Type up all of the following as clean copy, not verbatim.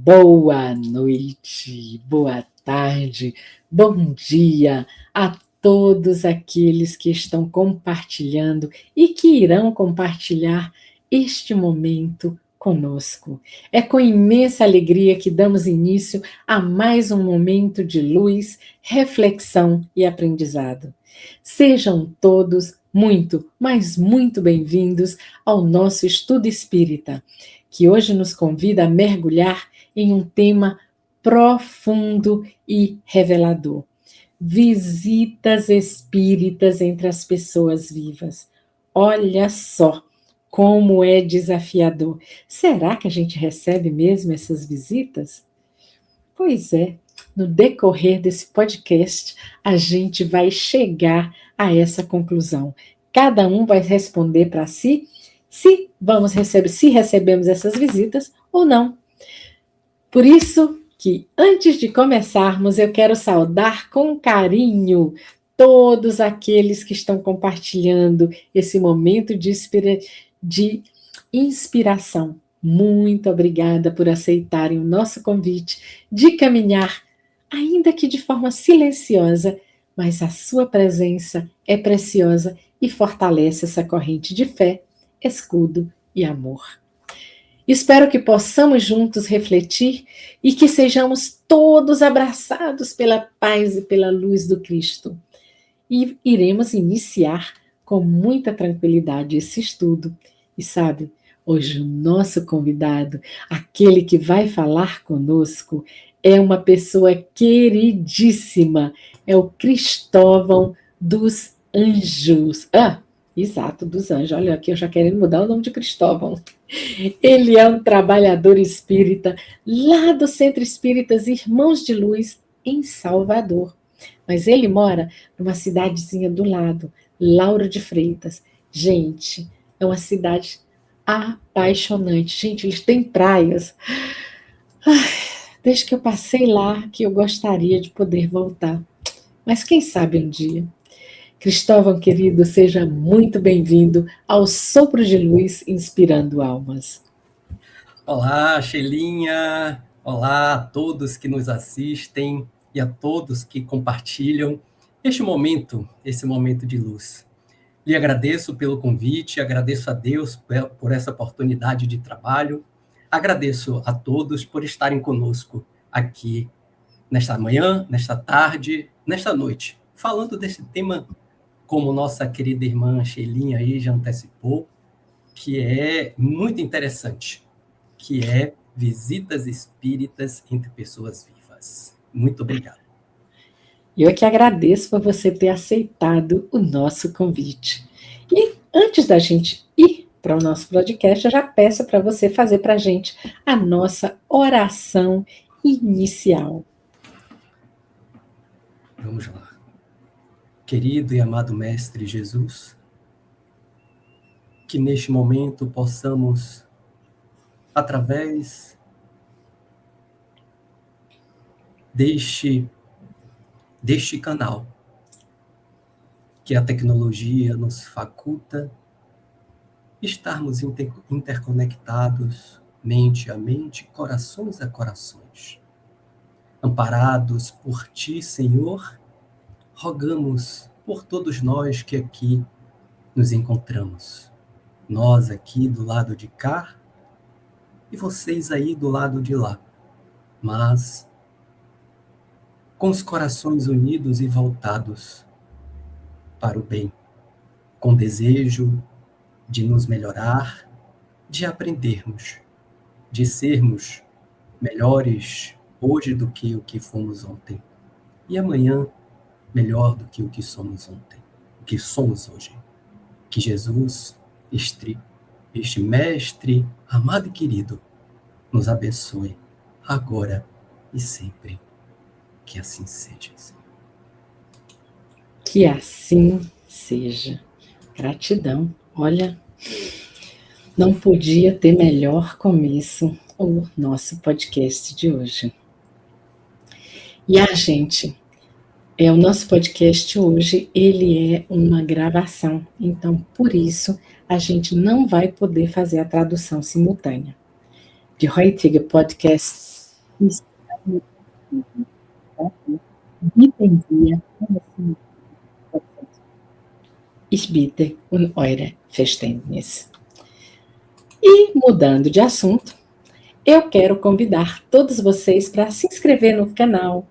Boa noite, boa tarde, bom dia a todos aqueles que estão compartilhando e que irão compartilhar este momento conosco. É com imensa alegria que damos início a mais um momento de luz, reflexão e aprendizado. Sejam todos muito, mas muito bem-vindos ao nosso estudo espírita, que hoje nos convida a mergulhar em um tema profundo e revelador. Visitas espíritas entre as pessoas vivas. Olha só como é desafiador. Será que a gente recebe mesmo essas visitas? Pois é, no decorrer desse podcast, a gente vai chegar a essa conclusão. Cada um vai responder para si se vamos receber, se recebemos essas visitas ou não. Por isso que, antes de começarmos, eu quero saudar com carinho todos aqueles que estão compartilhando esse momento de inspiração. Muito obrigada por aceitarem o nosso convite de caminhar, ainda que de forma silenciosa, mas a sua presença é preciosa e fortalece essa corrente de fé, escudo e amor. Espero que possamos juntos refletir e que sejamos todos abraçados pela paz e pela luz do Cristo. E iremos iniciar com muita tranquilidade esse estudo. E sabe, hoje o nosso convidado, aquele que vai falar conosco, é uma pessoa queridíssima, é o Cristóvão dos Anjos. Exato, dos Anjos. Olha aqui, eu já querendo mudar o nome de Cristóvão. Ele é um trabalhador espírita lá do Centro Espíritas Irmãos de Luz, em Salvador. Mas ele mora numa cidadezinha do lado, Lauro de Freitas. Gente, é uma cidade apaixonante. Gente, eles têm praias. Desde que eu passei lá, que eu gostaria de poder voltar. Mas quem sabe um dia. Cristóvão, querido, seja muito bem-vindo ao Sopro de Luz Inspirando Almas. Olá, Sheilinha. Olá a todos que nos assistem e a todos que compartilham esse momento de luz. Lhe agradeço pelo convite, agradeço a Deus por essa oportunidade de trabalho, agradeço a todos por estarem conosco aqui nesta manhã, nesta tarde, nesta noite, falando desse tema, como nossa querida irmã Sheilinha aí já antecipou, que é muito interessante, que é visitas espíritas entre pessoas vivas. Muito obrigado. Eu é que agradeço por você ter aceitado o nosso convite. E antes da gente ir para o nosso podcast, eu já peço para você fazer para a gente a nossa oração inicial. Vamos lá. Querido e amado Mestre Jesus, que neste momento possamos, através deste canal, que a tecnologia nos faculta, estarmos interconectados, mente a mente, corações a corações. Amparados por Ti, Senhor, rogamos por todos nós que aqui nos encontramos. Nós aqui do lado de cá e vocês aí do lado de lá. Mas com os corações unidos e voltados para o bem, com desejo de nos melhorar, de aprendermos, de sermos melhores hoje do que o que fomos ontem. E amanhã, melhor do que o que somos ontem, o que somos hoje. Que Jesus, este Mestre amado e querido, nos abençoe agora e sempre. Que assim seja. Que assim seja. Gratidão. Olha, não podia ter melhor começo o nosso podcast de hoje. E o nosso podcast hoje, ele é uma gravação, então, por isso, a gente não vai poder fazer a tradução simultânea. Die heutige Podcast está no Dependia, assim, ich bitte um eure Verständnis. E, mudando de assunto, eu quero convidar todos vocês para se inscrever no canal.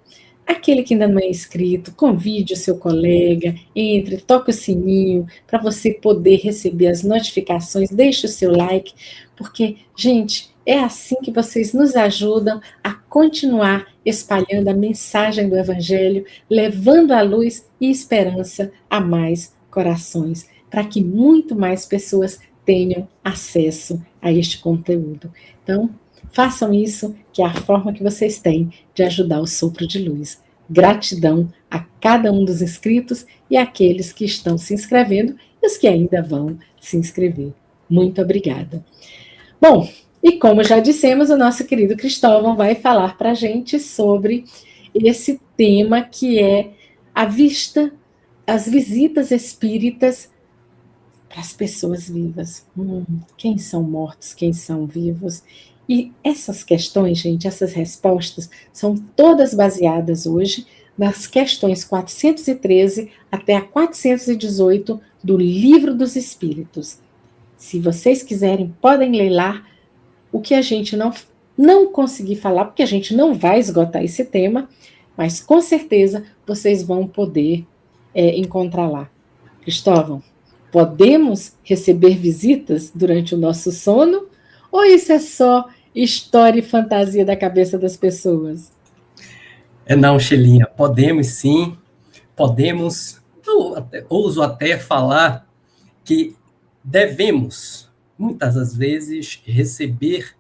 Aquele que ainda não é inscrito, convide o seu colega, entre, toque o sininho para você poder receber as notificações, deixe o seu like, porque, gente, é assim que vocês nos ajudam a continuar espalhando a mensagem do Evangelho, levando a luz e esperança a mais corações, para que muito mais pessoas tenham acesso a este conteúdo. Então, façam isso, que é a forma que vocês têm de ajudar o Sopro de Luz. Gratidão a cada um dos inscritos e àqueles que estão se inscrevendo e os que ainda vão se inscrever. Muito obrigada. Bom, e como já dissemos, o nosso querido Cristóvão vai falar para a gente sobre esse tema que é a vista, as visitas espíritas para as pessoas vivas. Quem são mortos, quem são vivos? E essas questões, gente, essas respostas, são todas baseadas hoje nas questões 413 até a 418 do Livro dos Espíritos. Se vocês quiserem, podem ler lá. O que a gente não conseguir falar, porque a gente não vai esgotar esse tema, mas com certeza vocês vão poder encontrar lá. Cristóvão, podemos receber visitas durante o nosso sono? Ou isso é só história e fantasia da cabeça das pessoas? Não, Shelinha, podemos sim, podemos, ouso até falar que devemos, muitas das vezes, receber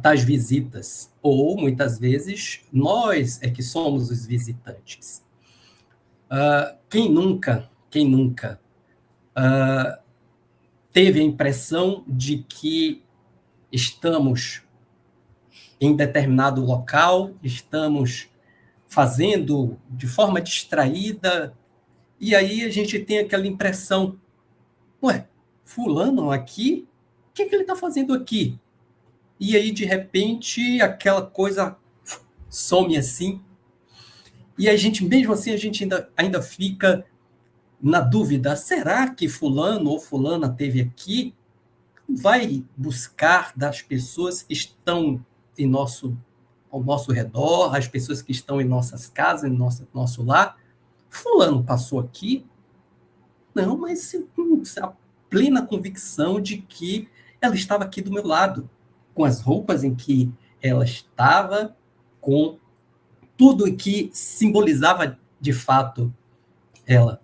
tais visitas, ou muitas vezes nós é que somos os visitantes. Quem nunca teve a impressão de que estamos em determinado local, estamos fazendo de forma distraída, e aí a gente tem aquela impressão, ué, fulano aqui, o que ele está fazendo aqui? E aí, de repente, aquela coisa some assim, e a gente, mesmo assim, a gente ainda fica na dúvida, será que fulano ou fulana esteve aqui? Vai buscar das pessoas que estão ao nosso redor, as pessoas que estão em nossas casas, em nosso lar. Fulano passou aqui? Não, mas a plena convicção de que ela estava aqui do meu lado, com as roupas em que ela estava, com tudo o que simbolizava de fato ela.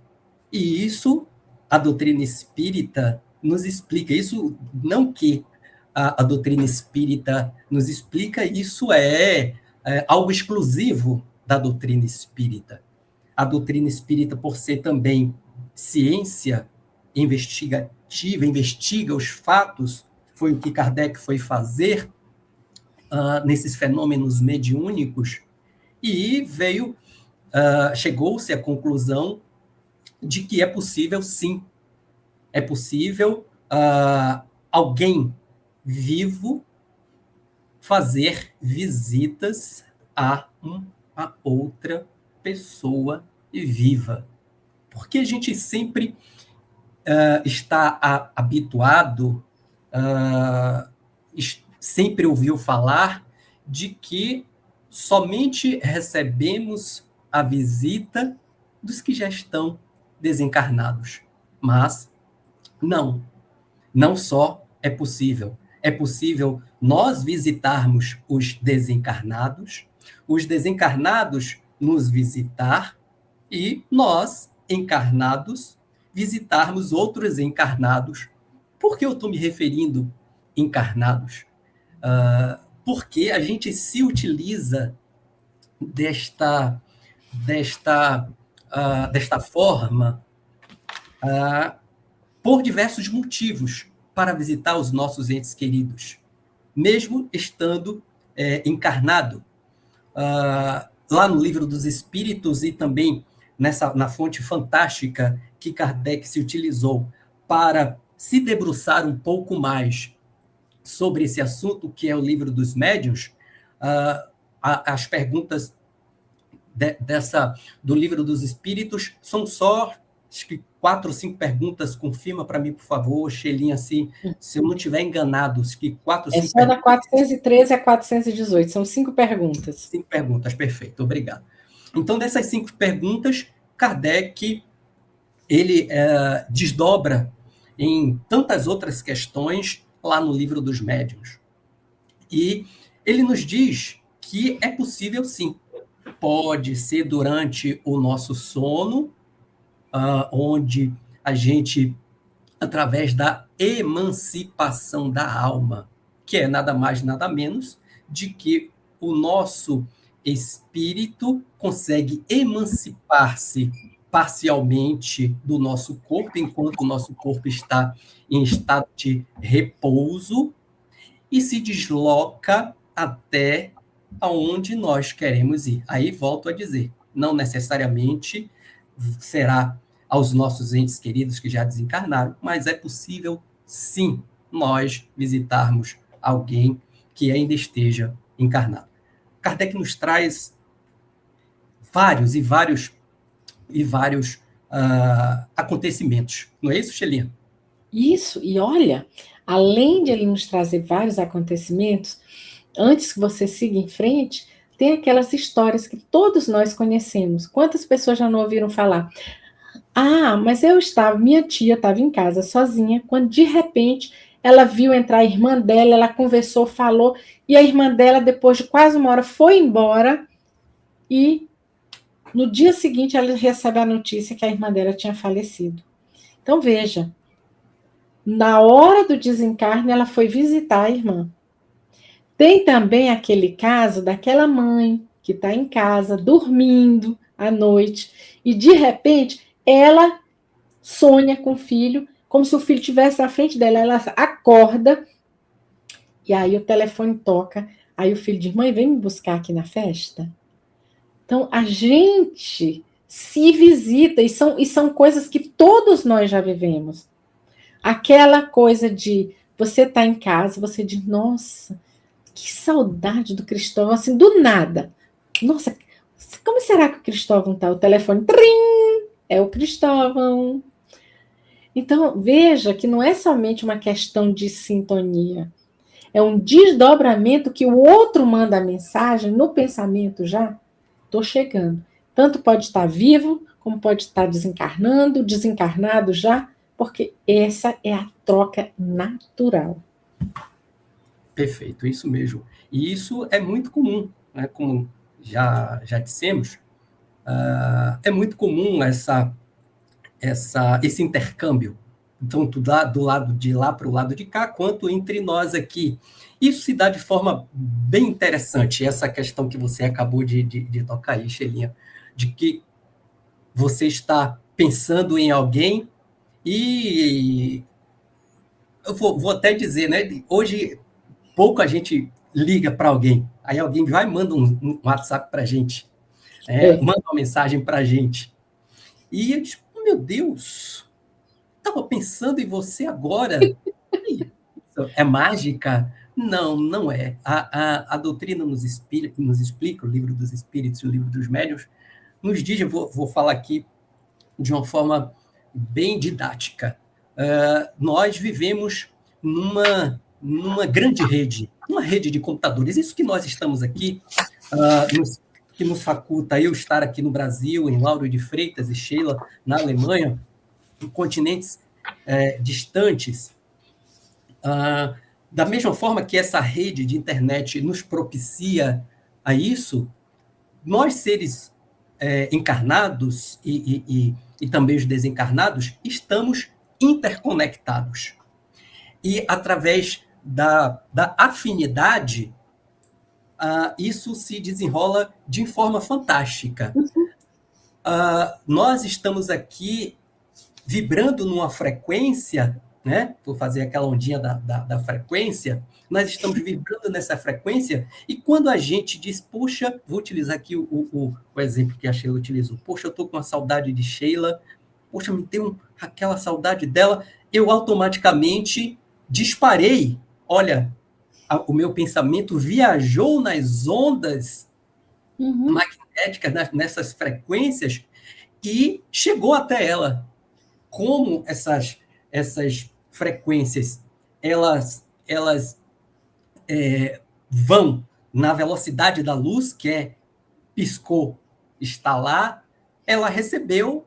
E isso a doutrina espírita nos explica. Isso não que a doutrina espírita nos explica, isso é algo exclusivo da doutrina espírita. A doutrina espírita, por ser também ciência investigativa, investiga os fatos, foi o que Kardec foi fazer nesses fenômenos mediúnicos, e chegou-se à conclusão de que é possível, sim, é possível alguém vivo fazer visitas a uma outra pessoa viva. Porque a gente sempre está habituado, sempre ouviu falar de que somente recebemos a visita dos que já estão desencarnados. Mas não só é possível nós visitarmos os desencarnados nos visitar, e nós, encarnados, visitarmos outros encarnados. Por que eu estou me referindo encarnados? Porque a gente se utiliza desta forma por diversos motivos para visitar os nossos entes queridos, mesmo estando encarnado. Lá no Livro dos Espíritos e também na fonte fantástica que Kardec se utilizou para se debruçar um pouco mais sobre esse assunto, que é o Livro dos Médiuns, as perguntas do Livro dos Espíritos são só, acho que 4 ou 5 perguntas. Confirma para mim, por favor, Xelinha, se eu não estiver enganado. Acho que 4 ou 5 perguntas. É só da 413 a 418, são 5 perguntas. 5 perguntas, perfeito, obrigado. Então, dessas 5 perguntas, Kardec ele desdobra em tantas outras questões lá no Livro dos Médiuns. E ele nos diz que é possível, sim. Pode ser durante o nosso sono, onde a gente, através da emancipação da alma, que é nada mais, nada menos, de que o nosso espírito consegue emancipar-se parcialmente do nosso corpo, enquanto o nosso corpo está em estado de repouso, e se desloca até aonde nós queremos ir. Aí volto a dizer, não necessariamente será aos nossos entes queridos que já desencarnaram, mas é possível, sim, nós visitarmos alguém que ainda esteja encarnado. Kardec nos traz vários acontecimentos. Não é isso, Xelinha? Isso, e olha, além de ele nos trazer vários acontecimentos, antes que você siga em frente, tem aquelas histórias que todos nós conhecemos. Quantas pessoas já não ouviram falar? Ah, mas minha tia estava em casa sozinha, quando de repente ela viu entrar a irmã dela, ela conversou, falou, e a irmã dela, depois de quase uma hora, foi embora, e no dia seguinte ela recebe a notícia que a irmã dela tinha falecido. Então veja, na hora do desencarne, ela foi visitar a irmã. Tem também aquele caso daquela mãe que está em casa, dormindo à noite, e de repente ela sonha com o filho, como se o filho estivesse na frente dela. Ela acorda, e aí o telefone toca, aí o filho diz, mãe, vem me buscar aqui na festa. Então, a gente se visita, e são coisas que todos nós já vivemos. Aquela coisa de você estar em casa, você diz, nossa, que saudade do Cristóvão, assim, do nada. Nossa, como será que o Cristóvão está? O telefone, trim, é o Cristóvão. Então, veja que não é somente uma questão de sintonia, é um desdobramento que o outro manda a mensagem no pensamento já, estou chegando. Tanto pode estar vivo, como pode estar desencarnando, desencarnado já, porque essa é a troca natural. Perfeito, isso mesmo. E isso é muito comum, né? Como já dissemos, é muito comum esse intercâmbio, tanto do lado de lá para o lado de cá, quanto entre nós aqui. Isso se dá de forma bem interessante, essa questão que você acabou de tocar aí, Xelinha, de que você está pensando em alguém e eu vou até dizer, né? Hoje pouco a gente liga para alguém, aí alguém vai e manda um WhatsApp para a gente, manda uma mensagem para a gente. E eu disse, meu Deus, estava pensando em você agora. É mágica? Não, não é. A doutrina nos explica, o Livro dos Espíritos e o Livro dos Médiuns, nos diz, eu vou falar aqui de uma forma bem didática. Nós vivemos numa grande rede, uma rede de computadores. Isso que nós estamos aqui, que nos faculta eu estar aqui no Brasil, em Lauro de Freitas e Sheila, na Alemanha, em continentes distantes. Da mesma forma que essa rede de internet nos propicia a isso, nós, seres encarnados e também os desencarnados, estamos interconectados. E através da afinidade, isso se desenrola de forma fantástica. Nós estamos aqui vibrando numa frequência, né? Vou fazer aquela ondinha da frequência, nós estamos vibrando nessa frequência, e quando a gente diz, poxa, vou utilizar aqui o exemplo que a Sheila utilizou, poxa, eu estou com uma saudade de Sheila, poxa, me deu aquela saudade dela, eu automaticamente disparei, olha, o meu pensamento viajou nas ondas magnéticas, nessas frequências, e chegou até ela. Como essas frequências elas vão na velocidade da luz, que é piscou, está lá, ela recebeu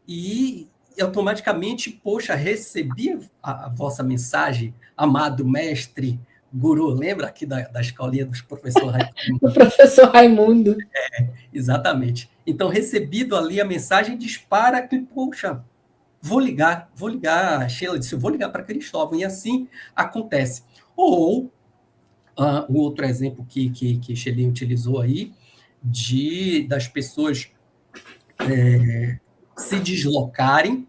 e automaticamente, poxa, recebi a vossa mensagem, amado mestre, guru, lembra aqui da escolinha dos professores Raimundo? O professor Raimundo. Exatamente. Então, recebido ali a mensagem, dispara que, poxa, vou ligar, Sheila disse, eu vou ligar para Cristóvão, e assim acontece. Ou, um outro exemplo que Sheila utilizou aí, das pessoas se deslocarem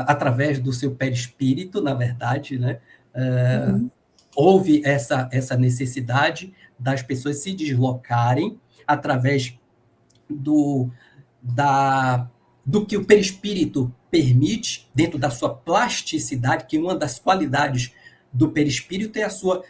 através do seu perispírito, na verdade, né? Houve essa necessidade das pessoas se deslocarem através do que o perispírito permite, dentro da sua plasticidade, que uma das qualidades do perispírito é a sua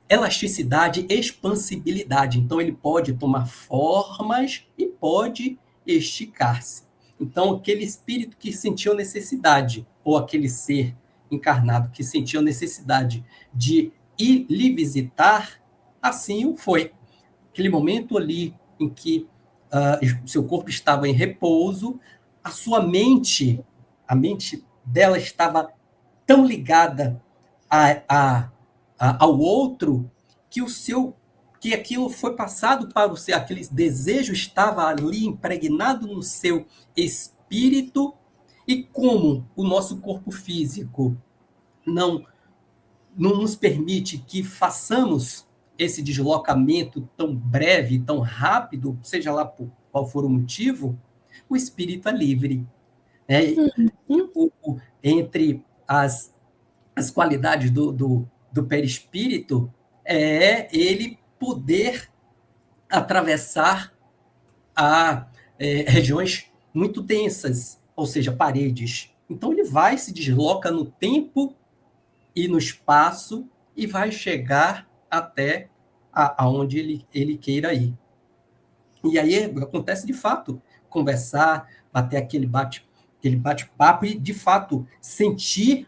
elasticidade, expansibilidade. Então, ele pode tomar formas e pode esticar-se. Então, aquele espírito que sentiu necessidade, ou aquele ser encarnado que sentiu necessidade de ir lhe visitar, assim o foi. Aquele momento ali em que seu corpo estava em repouso, a sua mente, a mente dela estava tão ligada ao outro que aquilo foi passado para o seu, aquele desejo estava ali impregnado no seu espírito, e como o nosso corpo físico não nos permite que façamos esse deslocamento tão breve, tão rápido, seja lá por qual for o motivo, o espírito é livre. Né? Entre as qualidades do perispírito é ele poder atravessar regiões muito densas, ou seja, paredes. Então ele vai, se desloca no tempo e no espaço e vai chegar até aonde ele queira ir. E aí acontece de fato conversar, bater aquele bate-papo e de fato sentir,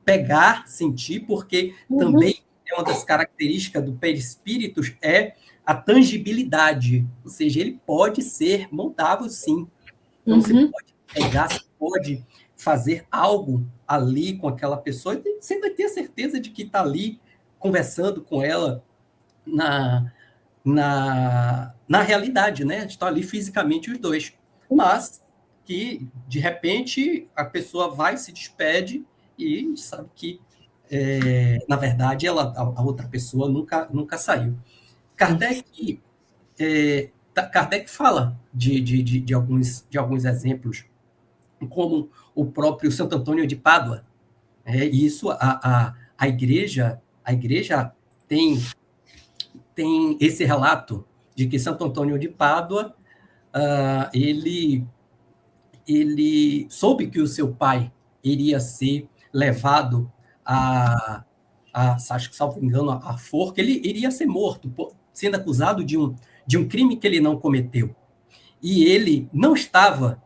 pegar, sentir, porque também é uma das características do perispírito é a tangibilidade, ou seja, ele pode ser moldável, sim. Então você pode pegar, você pode fazer algo ali com aquela pessoa, e você vai ter a certeza de que está ali conversando com ela na realidade, né? Estão ali fisicamente os dois. Mas que, de repente, a pessoa vai, se despede e sabe que, na verdade, a outra pessoa nunca saiu. Kardec fala de alguns exemplos, como o próprio Santo Antônio de Pádua. Isso a igreja tem esse relato de que Santo Antônio de Pádua ele soube que o seu pai iria ser levado acho que, salvo engano, a forca, ele iria ser morto, sendo acusado de um crime que ele não cometeu. E ele não estava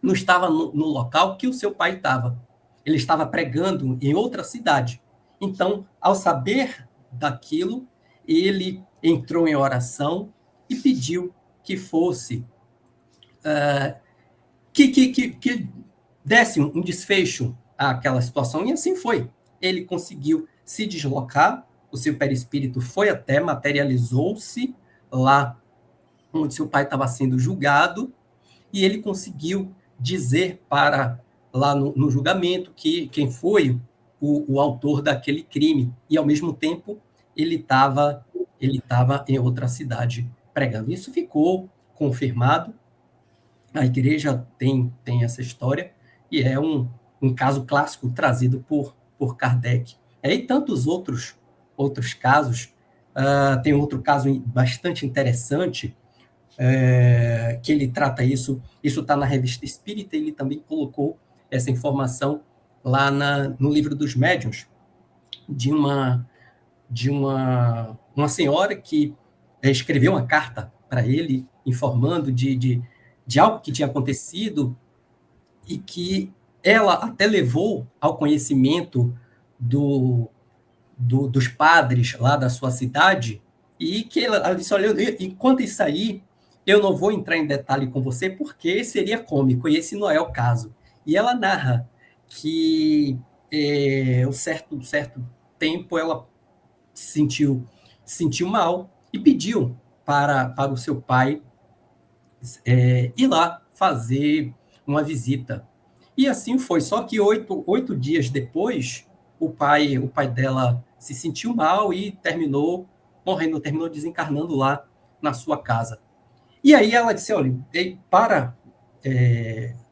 no local que o seu pai estava. Ele estava pregando em outra cidade. Então, ao saber daquilo, ele entrou em oração e pediu que fosse que desse um desfecho àquela situação, e assim foi. Ele conseguiu se deslocar, o seu perispírito foi até, materializou-se lá onde seu pai estava sendo julgado, e ele conseguiu dizer lá no julgamento que quem foi o autor daquele crime, e ao mesmo tempo ele estava em outra cidade pregando. Isso ficou confirmado. A igreja tem essa história, e é um caso clássico trazido por Kardec. E tantos outros casos. Tem outro caso bastante interessante, que ele trata isso está na Revista Espírita, ele também colocou essa informação lá no Livro dos Médiuns, de uma senhora que escreveu uma carta para ele, informando de algo que tinha acontecido e que ela até levou ao conhecimento dos padres lá da sua cidade, e que ela disse, olha, enquanto isso aí, eu não vou entrar em detalhe com você, porque seria cômico, e esse não é o caso. E ela narra que um certo tempo ela sentiu mal e pediu para o seu pai ir lá fazer uma visita. E assim foi. Só que 8 dias depois, o pai dela se sentiu mal e terminou morrendo, terminou desencarnando lá na sua casa. E aí ela disse, olha, para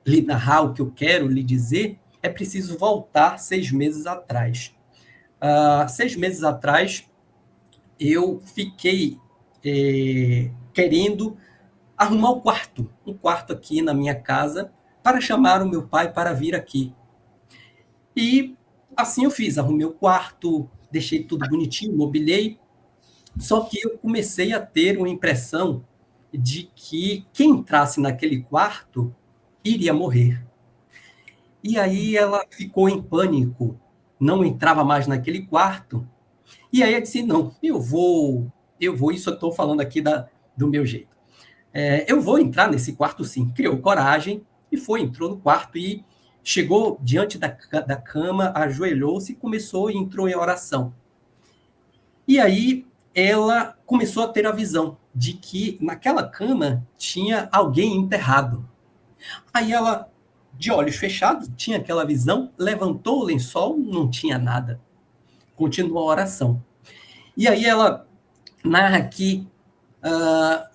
lhe narrar o que eu quero lhe dizer, é preciso voltar 6 meses atrás. 6 meses atrás, eu fiquei querendo arrumar um quarto aqui na minha casa, para chamar o meu pai para vir aqui. E assim eu fiz, arrumei o quarto, deixei tudo bonitinho, mobilei, só que eu comecei a ter uma impressão de que quem entrasse naquele quarto iria morrer. E aí ela ficou em pânico, não entrava mais naquele quarto, e aí eu disse, não, eu vou, isso eu estou falando aqui do meu jeito. Eu vou entrar nesse quarto sim. Criou coragem e entrou no quarto e chegou diante da cama, ajoelhou-se e entrou em oração. E aí ela começou a ter a visão de que naquela cama tinha alguém enterrado. Aí ela, de olhos fechados, tinha aquela visão, levantou o lençol, não tinha nada. Continuou a oração. E aí ela narra que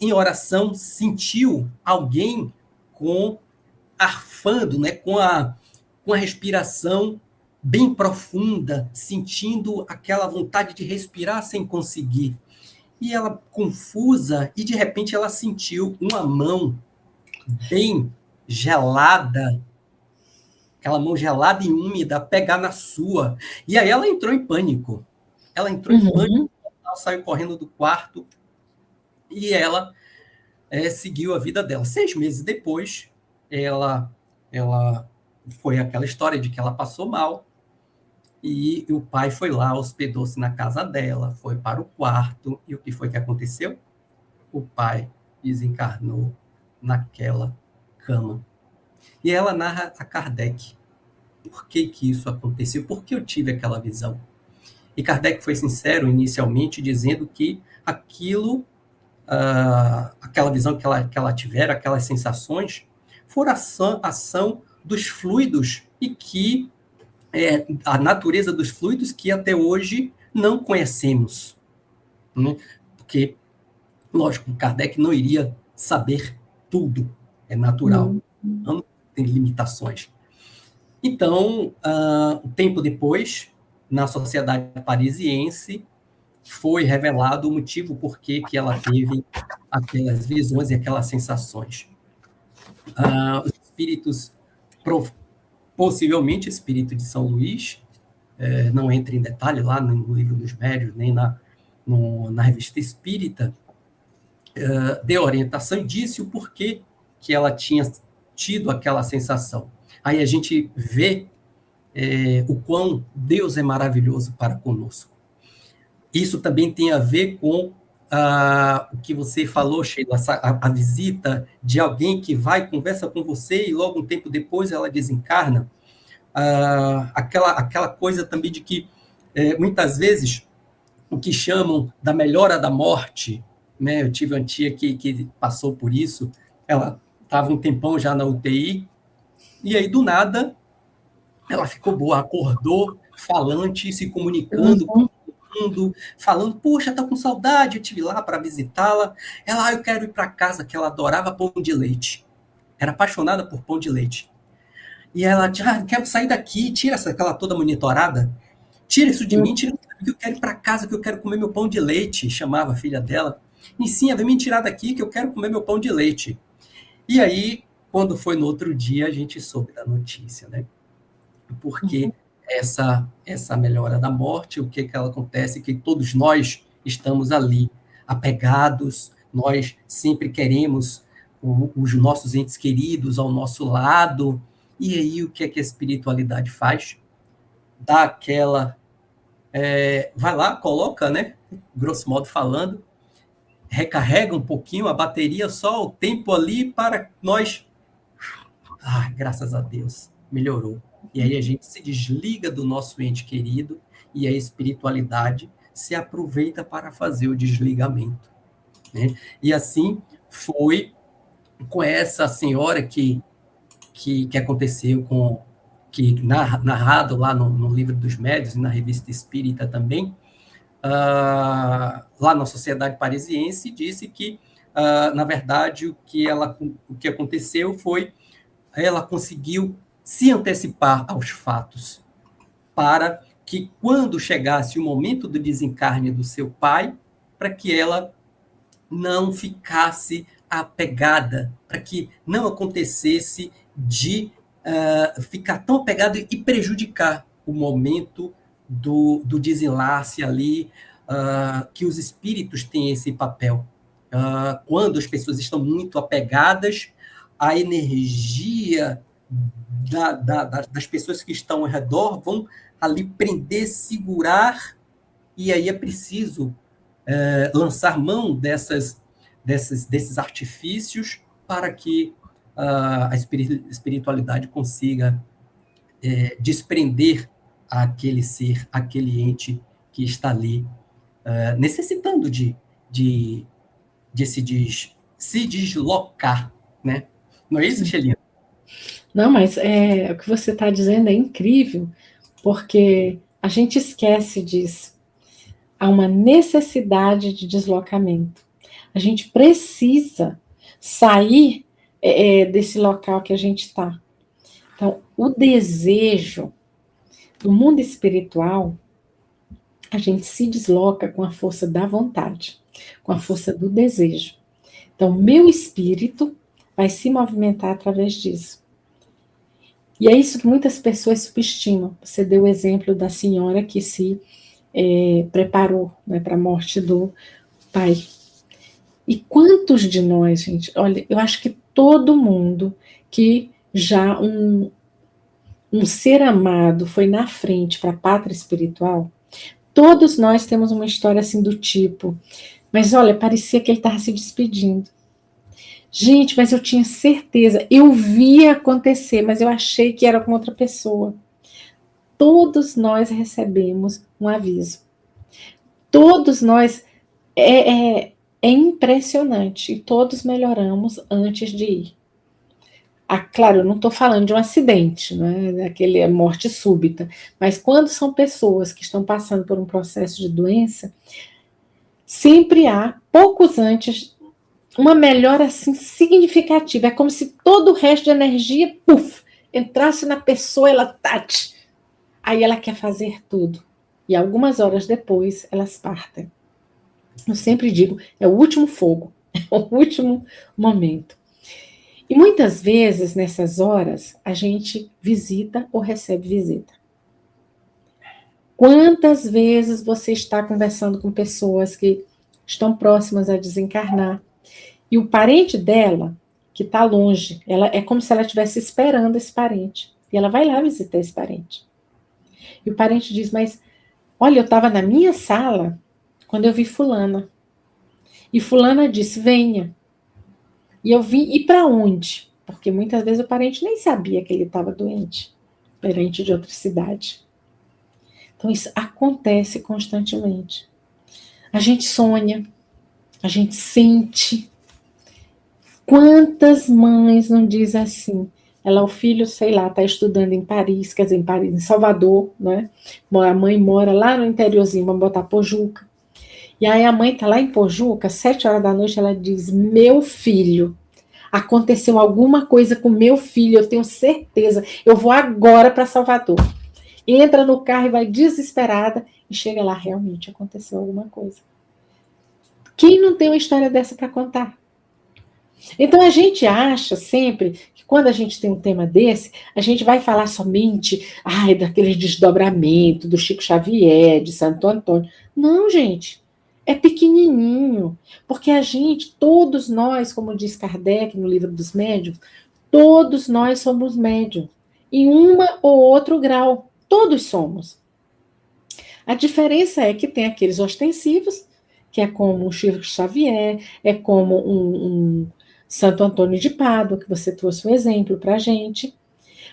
em oração, sentiu alguém arfando, né, com a respiração bem profunda, sentindo aquela vontade de respirar sem conseguir. E ela, confusa, e de repente ela sentiu uma mão bem gelada, aquela mão gelada e úmida, pegar na sua. E aí ela entrou em pânico. Ela saiu correndo do quarto, e ela seguiu a vida dela. 6 meses depois, ela foi aquela história de que ela passou mal, e o pai foi lá, hospedou-se na casa dela, foi para o quarto, e o que foi que aconteceu? O pai desencarnou naquela cama. E ela narra a Kardec. Por que isso aconteceu? Por que eu tive aquela visão? E Kardec foi sincero inicialmente, dizendo que aquela visão que ela tivera, aquelas sensações, foram ação dos fluidos, e que a natureza dos fluidos que até hoje não conhecemos. Né? Porque, lógico, Kardec não iria saber tudo, é natural, não tem limitações. Então, um tempo depois, na Sociedade Parisiense, foi revelado o motivo por que ela teve aquelas visões e aquelas sensações. Os espíritos, possivelmente espírito de São Luís, não entra em detalhe lá no Livro dos Médiuns, nem na Revista Espírita, deu orientação e disse o porquê que ela tinha tido aquela sensação. Aí a gente vê o quão Deus é maravilhoso para conosco. Isso também tem a ver com o que você falou, Sheila, a visita de alguém que vai, conversa com você e logo um tempo depois ela desencarna. Aquela coisa também de que, muitas vezes, o que chamam da melhora da morte, né? Eu tive uma tia que passou por isso, ela estava um tempão já na UTI, e aí, do nada, ela ficou boa, acordou, falante, se comunicando com mundo, falando, poxa, tá com saudade, eu estive lá para visitá-la. Ela, eu quero ir para casa, que ela adorava pão de leite. Era apaixonada por pão de leite. E ela, quero sair daqui, tira aquela toda monitorada, tira isso de mim, tira que eu quero ir para casa, que eu quero comer meu pão de leite, chamava a filha dela. Nicinha, vem me tirar daqui, que eu quero comer meu pão de leite. E aí, quando foi no outro dia, a gente soube da notícia, né? Porque essa melhora da morte, o que ela acontece? Que todos nós estamos ali, apegados, nós sempre queremos os nossos entes queridos ao nosso lado, e aí o que é que a espiritualidade faz? Dá aquela... vai lá, coloca, né? Grosso modo falando, recarrega um pouquinho a bateria, só o tempo ali para nós... graças a Deus, melhorou. E aí a gente se desliga do nosso ente querido e a espiritualidade se aproveita para fazer o desligamento, né? E assim foi com essa senhora que aconteceu narrado lá no Livro dos Médiuns e na Revista Espírita também, lá na Sociedade Parisiense, disse que, na verdade, o que aconteceu foi ela conseguiu se antecipar aos fatos para que, quando chegasse o momento do desencarne do seu pai, para que ela não ficasse apegada, para que não acontecesse de ficar tão apegado e prejudicar o momento do desenlace ali, que os espíritos têm esse papel. Quando as pessoas estão muito apegadas, a energia das pessoas que estão ao redor vão ali prender, segurar, e aí é preciso lançar mão desses artifícios para que a espiritualidade consiga desprender aquele ser, aquele ente que está ali necessitando de se deslocar, né? Não é isso, Xelina? Não, mas o que você está dizendo é incrível, porque a gente esquece disso. Há uma necessidade de deslocamento. A gente precisa sair desse local que a gente está. Então, o desejo do mundo espiritual, a gente se desloca com a força da vontade, com a força do desejo. Então, meu espírito vai se movimentar através disso. E é isso que muitas pessoas subestimam. Você deu o exemplo da senhora que se preparou, né, para a morte do pai. E quantos de nós, gente, olha, eu acho que todo mundo que já um ser amado foi na frente para a pátria espiritual, todos nós temos uma história assim do tipo, mas olha, parecia que ele estava se despedindo. Gente, mas eu tinha certeza, eu via acontecer, mas eu achei que era com outra pessoa. Todos nós recebemos um aviso. Todos nós, é impressionante, e todos melhoramos antes de ir. Claro, eu não estou falando de um acidente, né, daquele morte súbita, mas quando são pessoas que estão passando por um processo de doença, sempre há, poucos antes, uma melhora assim significativa. É como se todo o resto de energia, entrasse na pessoa, ela aí ela quer fazer tudo. E algumas horas depois, elas partem. Eu sempre digo, é o último fogo, é o último momento. E muitas vezes, nessas horas, a gente visita ou recebe visita. Quantas vezes você está conversando com pessoas que estão próximas a desencarnar, e o parente dela, que está longe, ela é como se ela estivesse esperando esse parente, e ela vai lá visitar esse parente. E o parente diz, mas, olha, eu estava na minha sala quando eu vi fulana. E fulana disse, venha. E eu vim, e para onde? Porque muitas vezes o parente nem sabia que ele estava doente, parente de outra cidade. Então isso acontece constantemente. A gente sonha, a gente sente. Quantas mães não dizem assim? O filho, sei lá, está estudando em Paris, quer dizer, em Paris, em Salvador, né? A mãe mora lá no interiorzinho, vamos botar Pojuca. E aí a mãe está lá em Pojuca, 7 horas da noite, ela diz, meu filho, aconteceu alguma coisa com meu filho, eu tenho certeza, eu vou agora para Salvador. Entra no carro e vai desesperada, e chega lá, realmente aconteceu alguma coisa. Quem não tem uma história dessa para contar? Então a gente acha sempre que quando a gente tem um tema desse, a gente vai falar somente, ai, daquele desdobramento do Chico Xavier, de Santo Antônio. Não, gente, é pequenininho, porque a gente, todos nós, como diz Kardec no livro dos médiuns, todos nós somos médiuns, em uma ou outro grau, todos somos. A diferença é que tem aqueles ostensivos, que é como o Chico Xavier, é como um Santo Antônio de Pádua, que você trouxe um exemplo para a gente.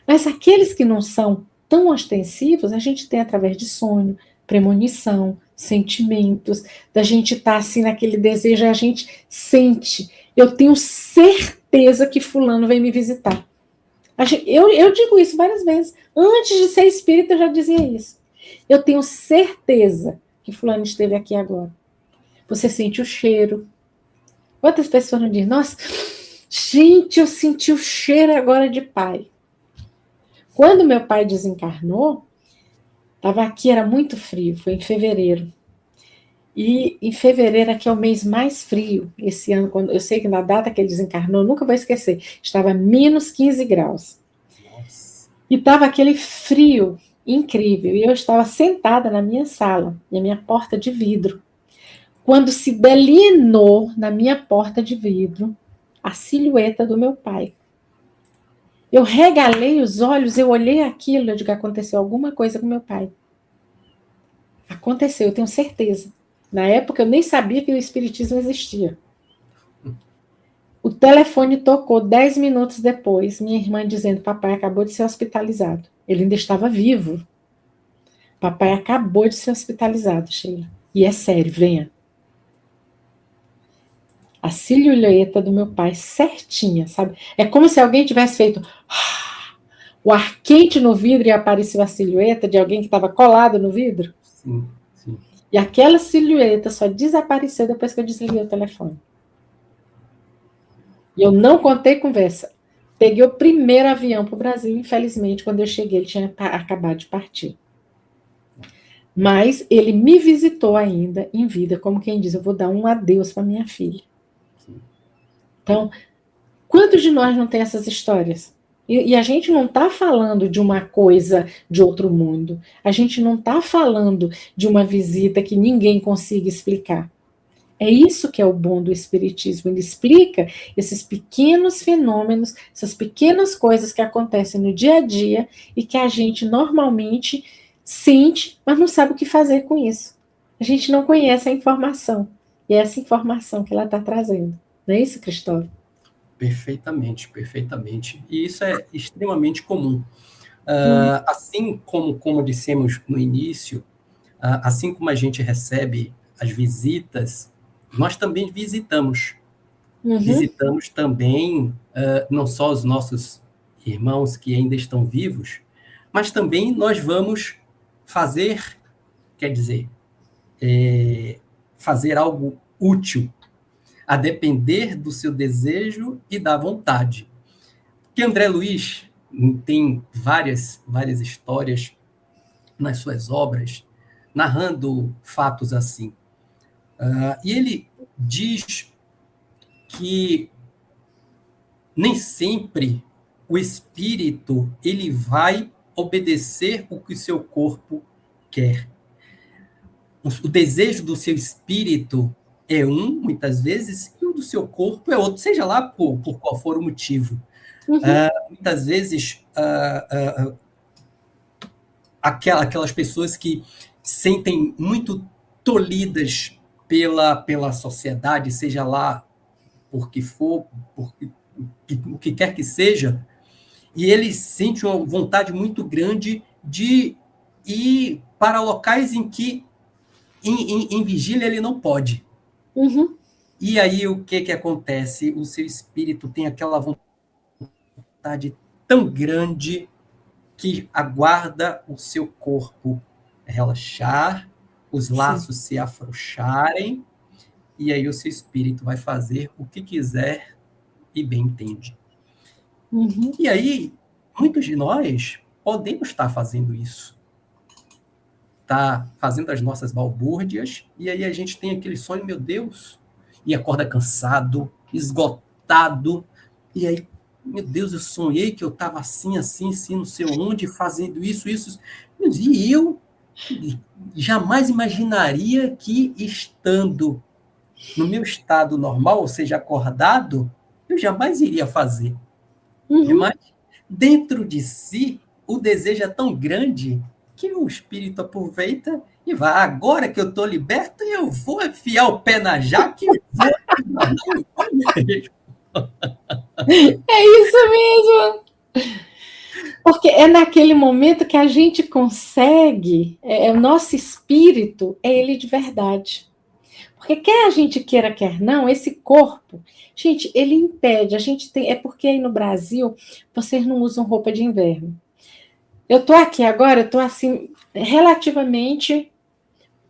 Mas aqueles que não são tão ostensivos, a gente tem através de sonho, premonição, sentimentos, da gente estar tá, assim naquele desejo, a gente sente. Eu tenho certeza que fulano vem me visitar. Eu digo isso várias vezes. Antes de ser espírita, eu já dizia isso. Eu tenho certeza que fulano esteve aqui agora. Você sente o cheiro. Quantas pessoas não dizem, nossa, gente, eu senti o cheiro agora de pai. Quando meu pai desencarnou, estava aqui, era muito frio, foi em fevereiro. E em fevereiro aqui é o mês mais frio. Esse ano, quando eu sei que na data que ele desencarnou, nunca vou esquecer, estava menos 15 graus. Nossa. E estava aquele frio incrível. E eu estava sentada na minha sala, na minha porta de vidro, quando se delineou na minha porta de vidro a silhueta do meu pai. Eu regalei os olhos, eu olhei aquilo, eu digo, aconteceu alguma coisa com meu pai. Aconteceu, eu tenho certeza. Na época eu nem sabia que o espiritismo existia. O telefone tocou 10 minutos depois, minha irmã dizendo, papai acabou de ser hospitalizado. Ele ainda estava vivo. Papai acabou de ser hospitalizado, Sheila. E é sério, venha. A silhueta do meu pai certinha, sabe? É como se alguém tivesse feito o ar quente no vidro e apareceu a silhueta de alguém que estava colado no vidro. Sim, sim. E aquela silhueta só desapareceu depois que eu desliguei o telefone. E eu não contei conversa. Peguei o primeiro avião para o Brasil, infelizmente, quando eu cheguei, ele tinha acabado de partir. Mas ele me visitou ainda em vida, como quem diz, eu vou dar um adeus para minha filha. Então, quantos de nós não tem essas histórias? E a gente não está falando de uma coisa de outro mundo. A gente não está falando de uma visita que ninguém consiga explicar. É isso que é o bom do Espiritismo. Ele explica esses pequenos fenômenos, essas pequenas coisas que acontecem no dia a dia e que a gente normalmente sente, mas não sabe o que fazer com isso. A gente não conhece a informação. E é essa informação que ela está trazendo. Não é isso, Cristóvão? Perfeitamente, perfeitamente. E isso é extremamente comum. Assim como dissemos no início, assim como a gente recebe as visitas, nós também visitamos. Uhum. Visitamos também não só os nossos irmãos que ainda estão vivos, mas também nós vamos fazer, quer dizer, fazer algo útil, a depender do seu desejo e da vontade. Porque André Luiz tem várias histórias nas suas obras, narrando fatos assim. E ele diz que nem sempre o espírito ele vai obedecer o que o seu corpo quer. O desejo do seu espírito é muitas vezes, e o do seu corpo é outro, seja lá por qual for o motivo. Uhum. Muitas vezes, aquelas pessoas que sentem muito tolhidas pela sociedade, seja lá por que for, o que quer que seja, e ele sente uma vontade muito grande de ir para locais em que em vigília ele não pode. Uhum. E aí o que acontece? O seu espírito tem aquela vontade tão grande que aguarda o seu corpo relaxar, os laços se afrouxarem, e aí o seu espírito vai fazer o que quiser e bem entende. Uhum. E aí, muitos de nós podemos estar fazendo isso. Tá fazendo as nossas balbúrdias, e aí a gente tem aquele sonho, meu Deus, e acorda cansado, esgotado, estado, e aí, meu Deus, eu sonhei que eu estava assim, assim, assim, não sei onde, fazendo isso, isso, e eu jamais imaginaria que, estando no meu estado normal, ou seja, acordado, eu jamais iria fazer. Uhum. Mas, dentro de si, o desejo é tão grande que o espírito aproveita e vai. Agora que eu estou liberto, eu vou enfiar o pé na jaca e vou. É isso mesmo. Porque é naquele momento que a gente consegue, o nosso espírito é ele de verdade. Porque quer a gente queira, quer não, esse corpo, gente, ele impede. A gente tem, é porque aí no Brasil vocês não usam roupa de inverno. Eu tô aqui agora, eu tô assim relativamente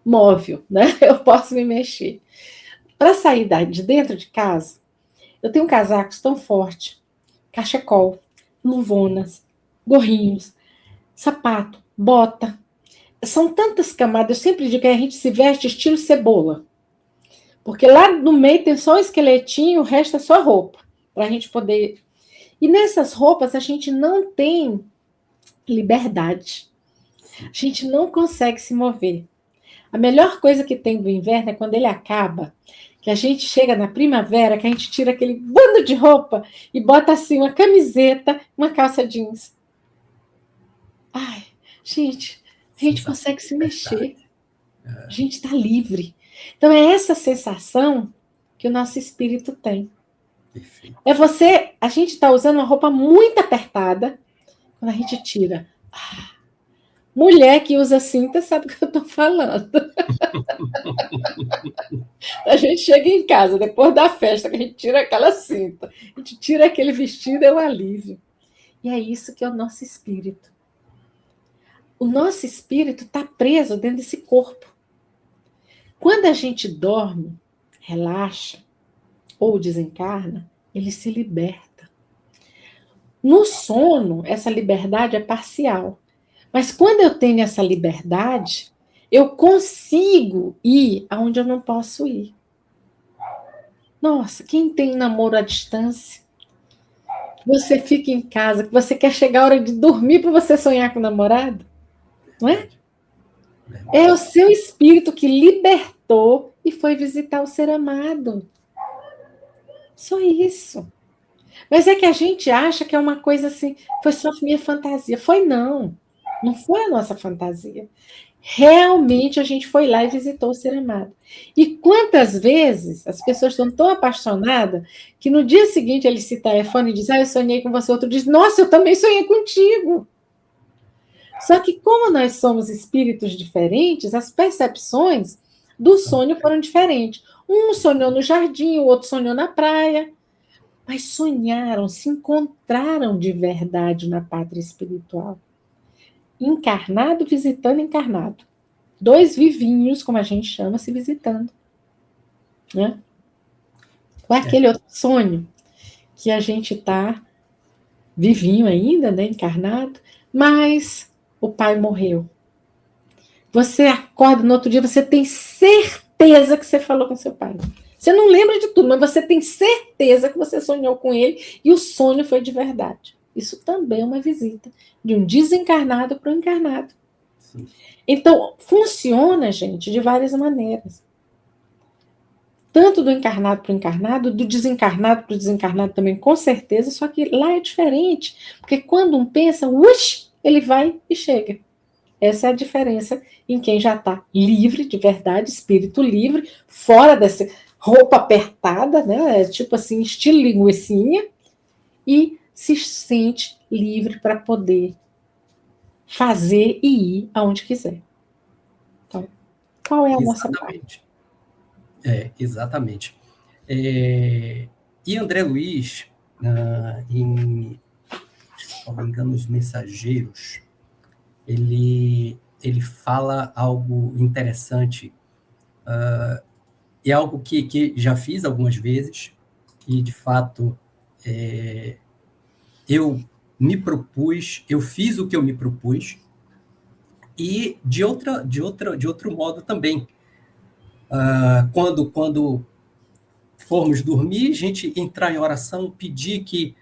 móvel, né? Eu posso me mexer. Para sair de dentro de casa, eu tenho casacos tão fortes, cachecol, luvonas, gorrinhos, sapato, bota. São tantas camadas. Eu sempre digo que a gente se veste estilo cebola. Porque lá no meio tem só o esqueletinho, o resto é só roupa. Para a gente poder. E nessas roupas a gente não tem liberdade. A gente não consegue se mover. A melhor coisa que tem do inverno é quando ele acaba, que a gente chega na primavera, que a gente tira aquele bando de roupa e bota assim uma camiseta, uma calça jeans. Ai, gente, a gente Sensação consegue de se mexer. liberdade. A gente está livre. Então é essa sensação que o nosso espírito tem. Perfeito. É você, a gente está usando uma roupa muito apertada, quando a gente tira. Mulher que usa cinta sabe o que eu estou falando. A gente chega em casa, depois da festa, que a gente tira aquela cinta, a gente tira aquele vestido, é um alívio. E é isso que é o nosso espírito. O nosso espírito está preso dentro desse corpo. Quando a gente dorme, relaxa ou desencarna, ele se liberta. No sono, essa liberdade é parcial. Mas quando eu tenho essa liberdade, eu consigo ir aonde eu não posso ir. Nossa, quem tem namoro à distância, que você fica em casa, que você quer chegar a hora de dormir para você sonhar com o namorado, não é? É o seu espírito que libertou e foi visitar o ser amado. Só isso. Mas é que a gente acha que é uma coisa assim, foi só minha fantasia. Foi não. Não foi a nossa fantasia. Realmente a gente foi lá e visitou o ser amado. E quantas vezes as pessoas estão tão apaixonadas que no dia seguinte ele se telefona e diz: Ah, eu sonhei com você. Outro diz: Nossa, eu também sonhei contigo. Só que, como nós somos espíritos diferentes, as percepções do sonho foram diferentes. Um sonhou no jardim, o outro sonhou na praia. Mas sonharam, se encontraram de verdade na pátria espiritual. Encarnado visitando encarnado. Dois vivinhos, como a gente chama, se visitando. Né? Ou aquele outro sonho que a gente está vivinho ainda, né, encarnado, mas o pai morreu. Você acorda no outro dia, você tem certeza que você falou com seu pai. Você não lembra de tudo, mas você tem certeza que você sonhou com ele e o sonho foi de verdade. Isso também é uma visita de um desencarnado para o encarnado. Sim. Então, funciona, gente, de várias maneiras. Tanto do encarnado para o encarnado, do desencarnado para o desencarnado também, com certeza, só que lá é diferente. Porque quando um pensa, ele vai e chega. Essa é a diferença em quem já está livre, de verdade, espírito livre, fora dessa roupa apertada, né? Tipo assim, estilo linguicinha, e se sente livre para poder fazer e ir aonde quiser. Então, qual é a nossa parte? Exatamente. E André Luiz, se não me engano, Os Mensageiros, ele fala algo interessante, e algo que já fiz algumas vezes, e de fato eu me propus, eu fiz o que eu me propus, e de outro modo também. Quando formos dormir, a gente entrar em oração, pedir que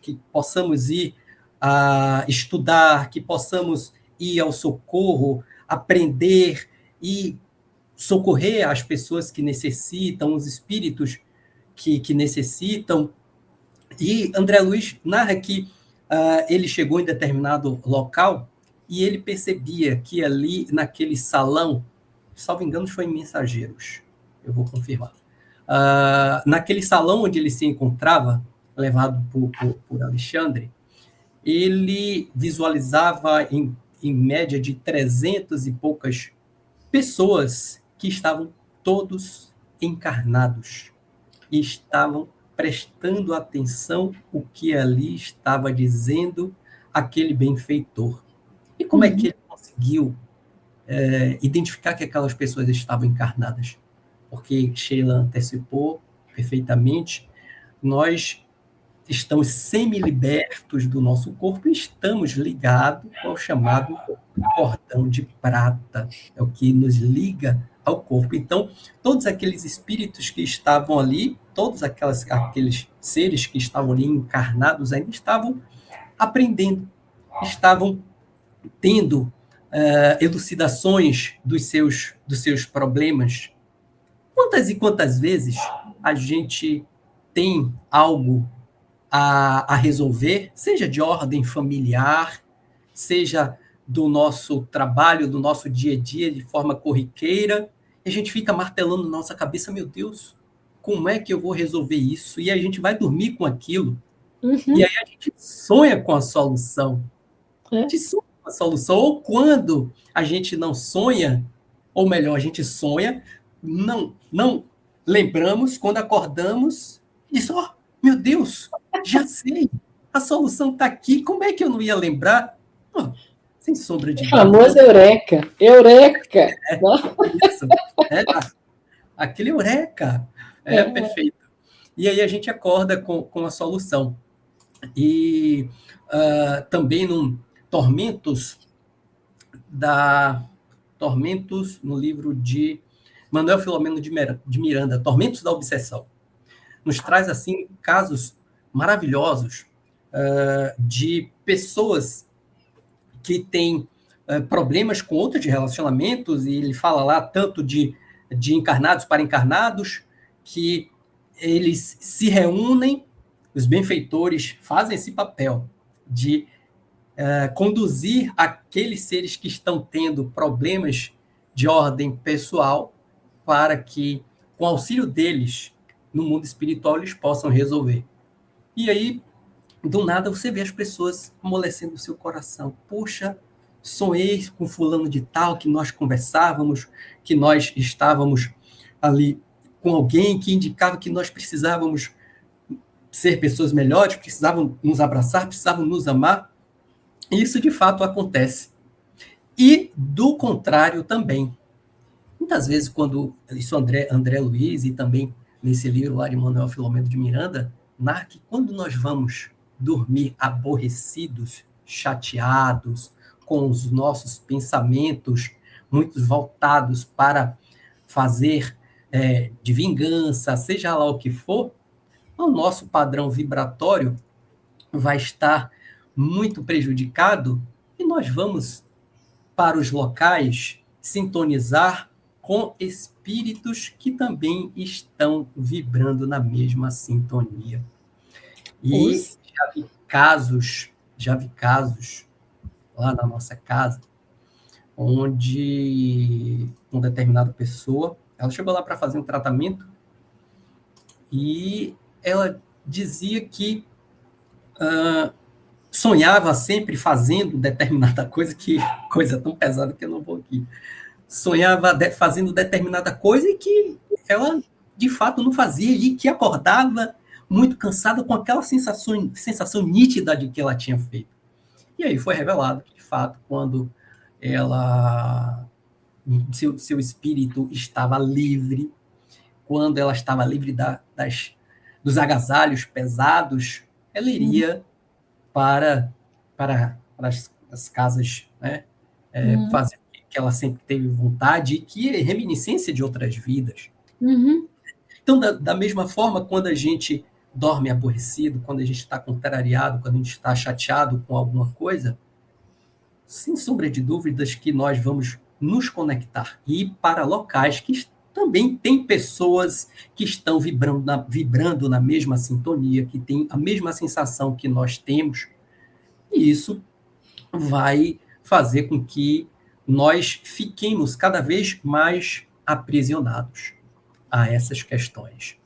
que possamos ir a estudar, que possamos ir ao socorro, aprender e socorrer as pessoas que necessitam, os espíritos que necessitam. E André Luiz narra que ele chegou em determinado local e ele percebia que ali, naquele salão, salvo engano, foi em Mensageiros, eu vou confirmar, naquele salão onde ele se encontrava, levado por Alexandre, ele visualizava em média de 300 e poucas pessoas que estavam todos encarnados e estavam prestando atenção o que ali estava dizendo aquele benfeitor. E como é que ele conseguiu identificar que aquelas pessoas estavam encarnadas? Porque Sheila antecipou perfeitamente, nós estamos semi-libertos do nosso corpo e estamos ligados ao chamado cordão de prata, é o que nos liga ao corpo. Então, todos aqueles espíritos que estavam ali, todos aqueles seres que estavam ali encarnados ainda estavam aprendendo, estavam tendo elucidações dos seus problemas. Quantas e quantas vezes a gente tem algo a resolver, seja de ordem familiar, seja do nosso trabalho, do nosso dia a dia, de forma corriqueira, e a gente fica martelando na nossa cabeça, meu Deus, como é que eu vou resolver isso? E a gente vai dormir com aquilo, e aí a gente sonha com a solução. A gente sonha com a solução, ou quando a gente não sonha, ou melhor, a gente sonha, não lembramos, quando acordamos, e diz, meu Deus, já sei, a solução está aqui, como é que eu não ia lembrar? Sem sombra de dúvida. Famoso eureka, eureka! Isso, aquele eureka, perfeito. E aí a gente acorda com a solução. E também num Tormentos, no livro de Manuel Filomeno de Miranda, Tormentos da Obsessão, nos traz assim casos maravilhosos de pessoas que têm problemas com outros relacionamentos, e ele fala lá tanto de encarnados para encarnados, que eles se reúnem, os benfeitores fazem esse papel de conduzir aqueles seres que estão tendo problemas de ordem pessoal para que, com auxílio deles, no mundo espiritual, eles possam resolver. E aí, do nada, você vê as pessoas amolecendo o seu coração. Poxa, sonhei com fulano de tal, que nós conversávamos, que nós estávamos ali com alguém que indicava que nós precisávamos ser pessoas melhores, precisavam nos abraçar, precisavam nos amar. E isso, de fato, acontece. E, do contrário, também. Muitas vezes, quando isso André Luiz, e também nesse livro lá de Manuel Filomeno de Miranda, narra que quando nós vamos dormir aborrecidos, chateados, com os nossos pensamentos muito voltados para fazer de vingança, seja lá o que for, o nosso padrão vibratório vai estar muito prejudicado e nós vamos para os locais sintonizar com espíritos que também estão vibrando na mesma sintonia. E já vi casos lá na nossa casa, onde uma determinada pessoa, ela chegou lá para fazer um tratamento e ela dizia que sonhava sempre fazendo determinada coisa, que coisa tão pesada que eu não vou aqui. Sonhava fazendo determinada coisa e que ela, de fato, não fazia, e que acordava muito cansada com aquela sensação nítida de que ela tinha feito. E aí foi revelado que, de fato, quando seu espírito estava livre, quando ela estava livre dos agasalhos pesados, ela iria para as casas, né, fazer o que ela sempre teve vontade, e que é reminiscência de outras vidas. Então, da mesma forma, quando a gente dorme aborrecido, quando a gente está contrariado, quando a gente está chateado com alguma coisa, sem sombra de dúvidas que nós vamos nos conectar e ir para locais que também tem pessoas que estão vibrando na mesma sintonia, que têm a mesma sensação que nós temos, e isso vai fazer com que nós fiquemos cada vez mais aprisionados a essas questões.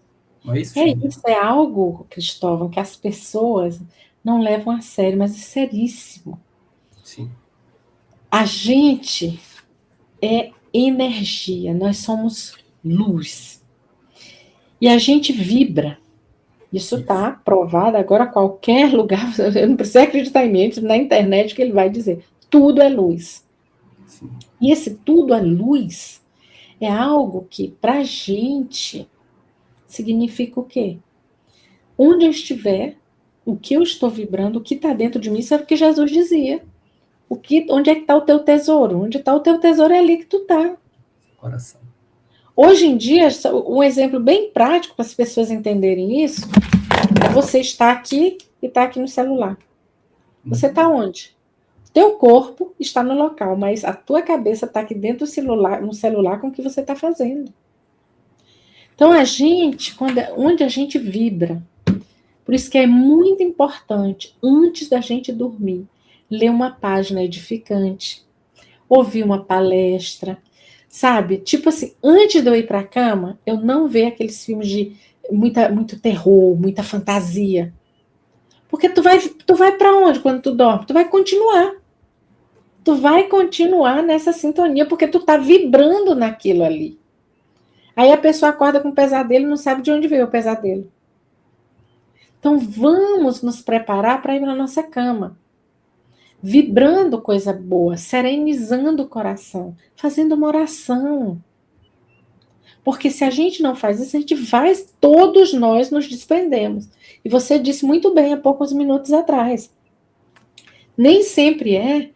Não é isso, Sheila? Isso é algo, Cristóvão, que as pessoas não levam a sério, mas é seríssimo. Sim. A gente é energia, nós somos luz. E a gente vibra. Isso está provado agora a qualquer lugar. Eu não preciso acreditar em mim, na internet que ele vai dizer. Tudo é luz. Sim. E esse tudo é luz é algo que, para a gente, significa o quê? Onde eu estiver, o que eu estou vibrando, o que está dentro de mim, isso é o que Jesus dizia. Onde é que está o teu tesouro? Onde está o teu tesouro é ali que tu está. Coração. Hoje em dia, um exemplo bem prático para as pessoas entenderem isso, é você estar aqui e estar aqui no celular. Você está onde? Teu corpo está no local, mas a tua cabeça está aqui dentro do celular, no celular com o que você está fazendo. Então, a gente, onde a gente vibra, por isso que é muito importante, antes da gente dormir, ler uma página edificante, ouvir uma palestra, sabe? Tipo assim, antes de eu ir para a cama, eu não ver aqueles filmes de muito terror, muita fantasia. Porque tu vai para onde quando tu dorme? Tu vai continuar. Tu vai continuar nessa sintonia, porque tu tá vibrando naquilo ali. Aí a pessoa acorda com um pesadelo e não sabe de onde veio o pesadelo. Então vamos nos preparar para ir para a nossa cama. Vibrando coisa boa, serenizando o coração, fazendo uma oração. Porque se a gente não faz isso, a gente vai, todos nós nos desprendemos. E você disse muito bem há poucos minutos atrás. Nem sempre é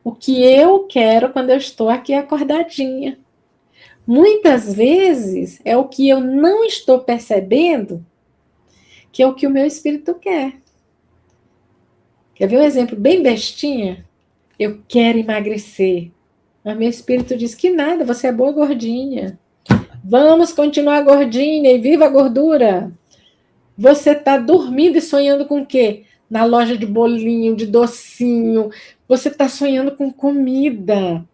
o que eu quero quando eu estou aqui acordadinha. Muitas vezes é o que eu não estou percebendo, que é o que o meu espírito quer. Quer ver um exemplo bem bestinha? Eu quero emagrecer. Mas meu espírito diz que nada, você é boa gordinha. Vamos continuar gordinha e viva a gordura. Você está dormindo e sonhando com o quê? Na loja de bolinho, de docinho. Você está sonhando com comida.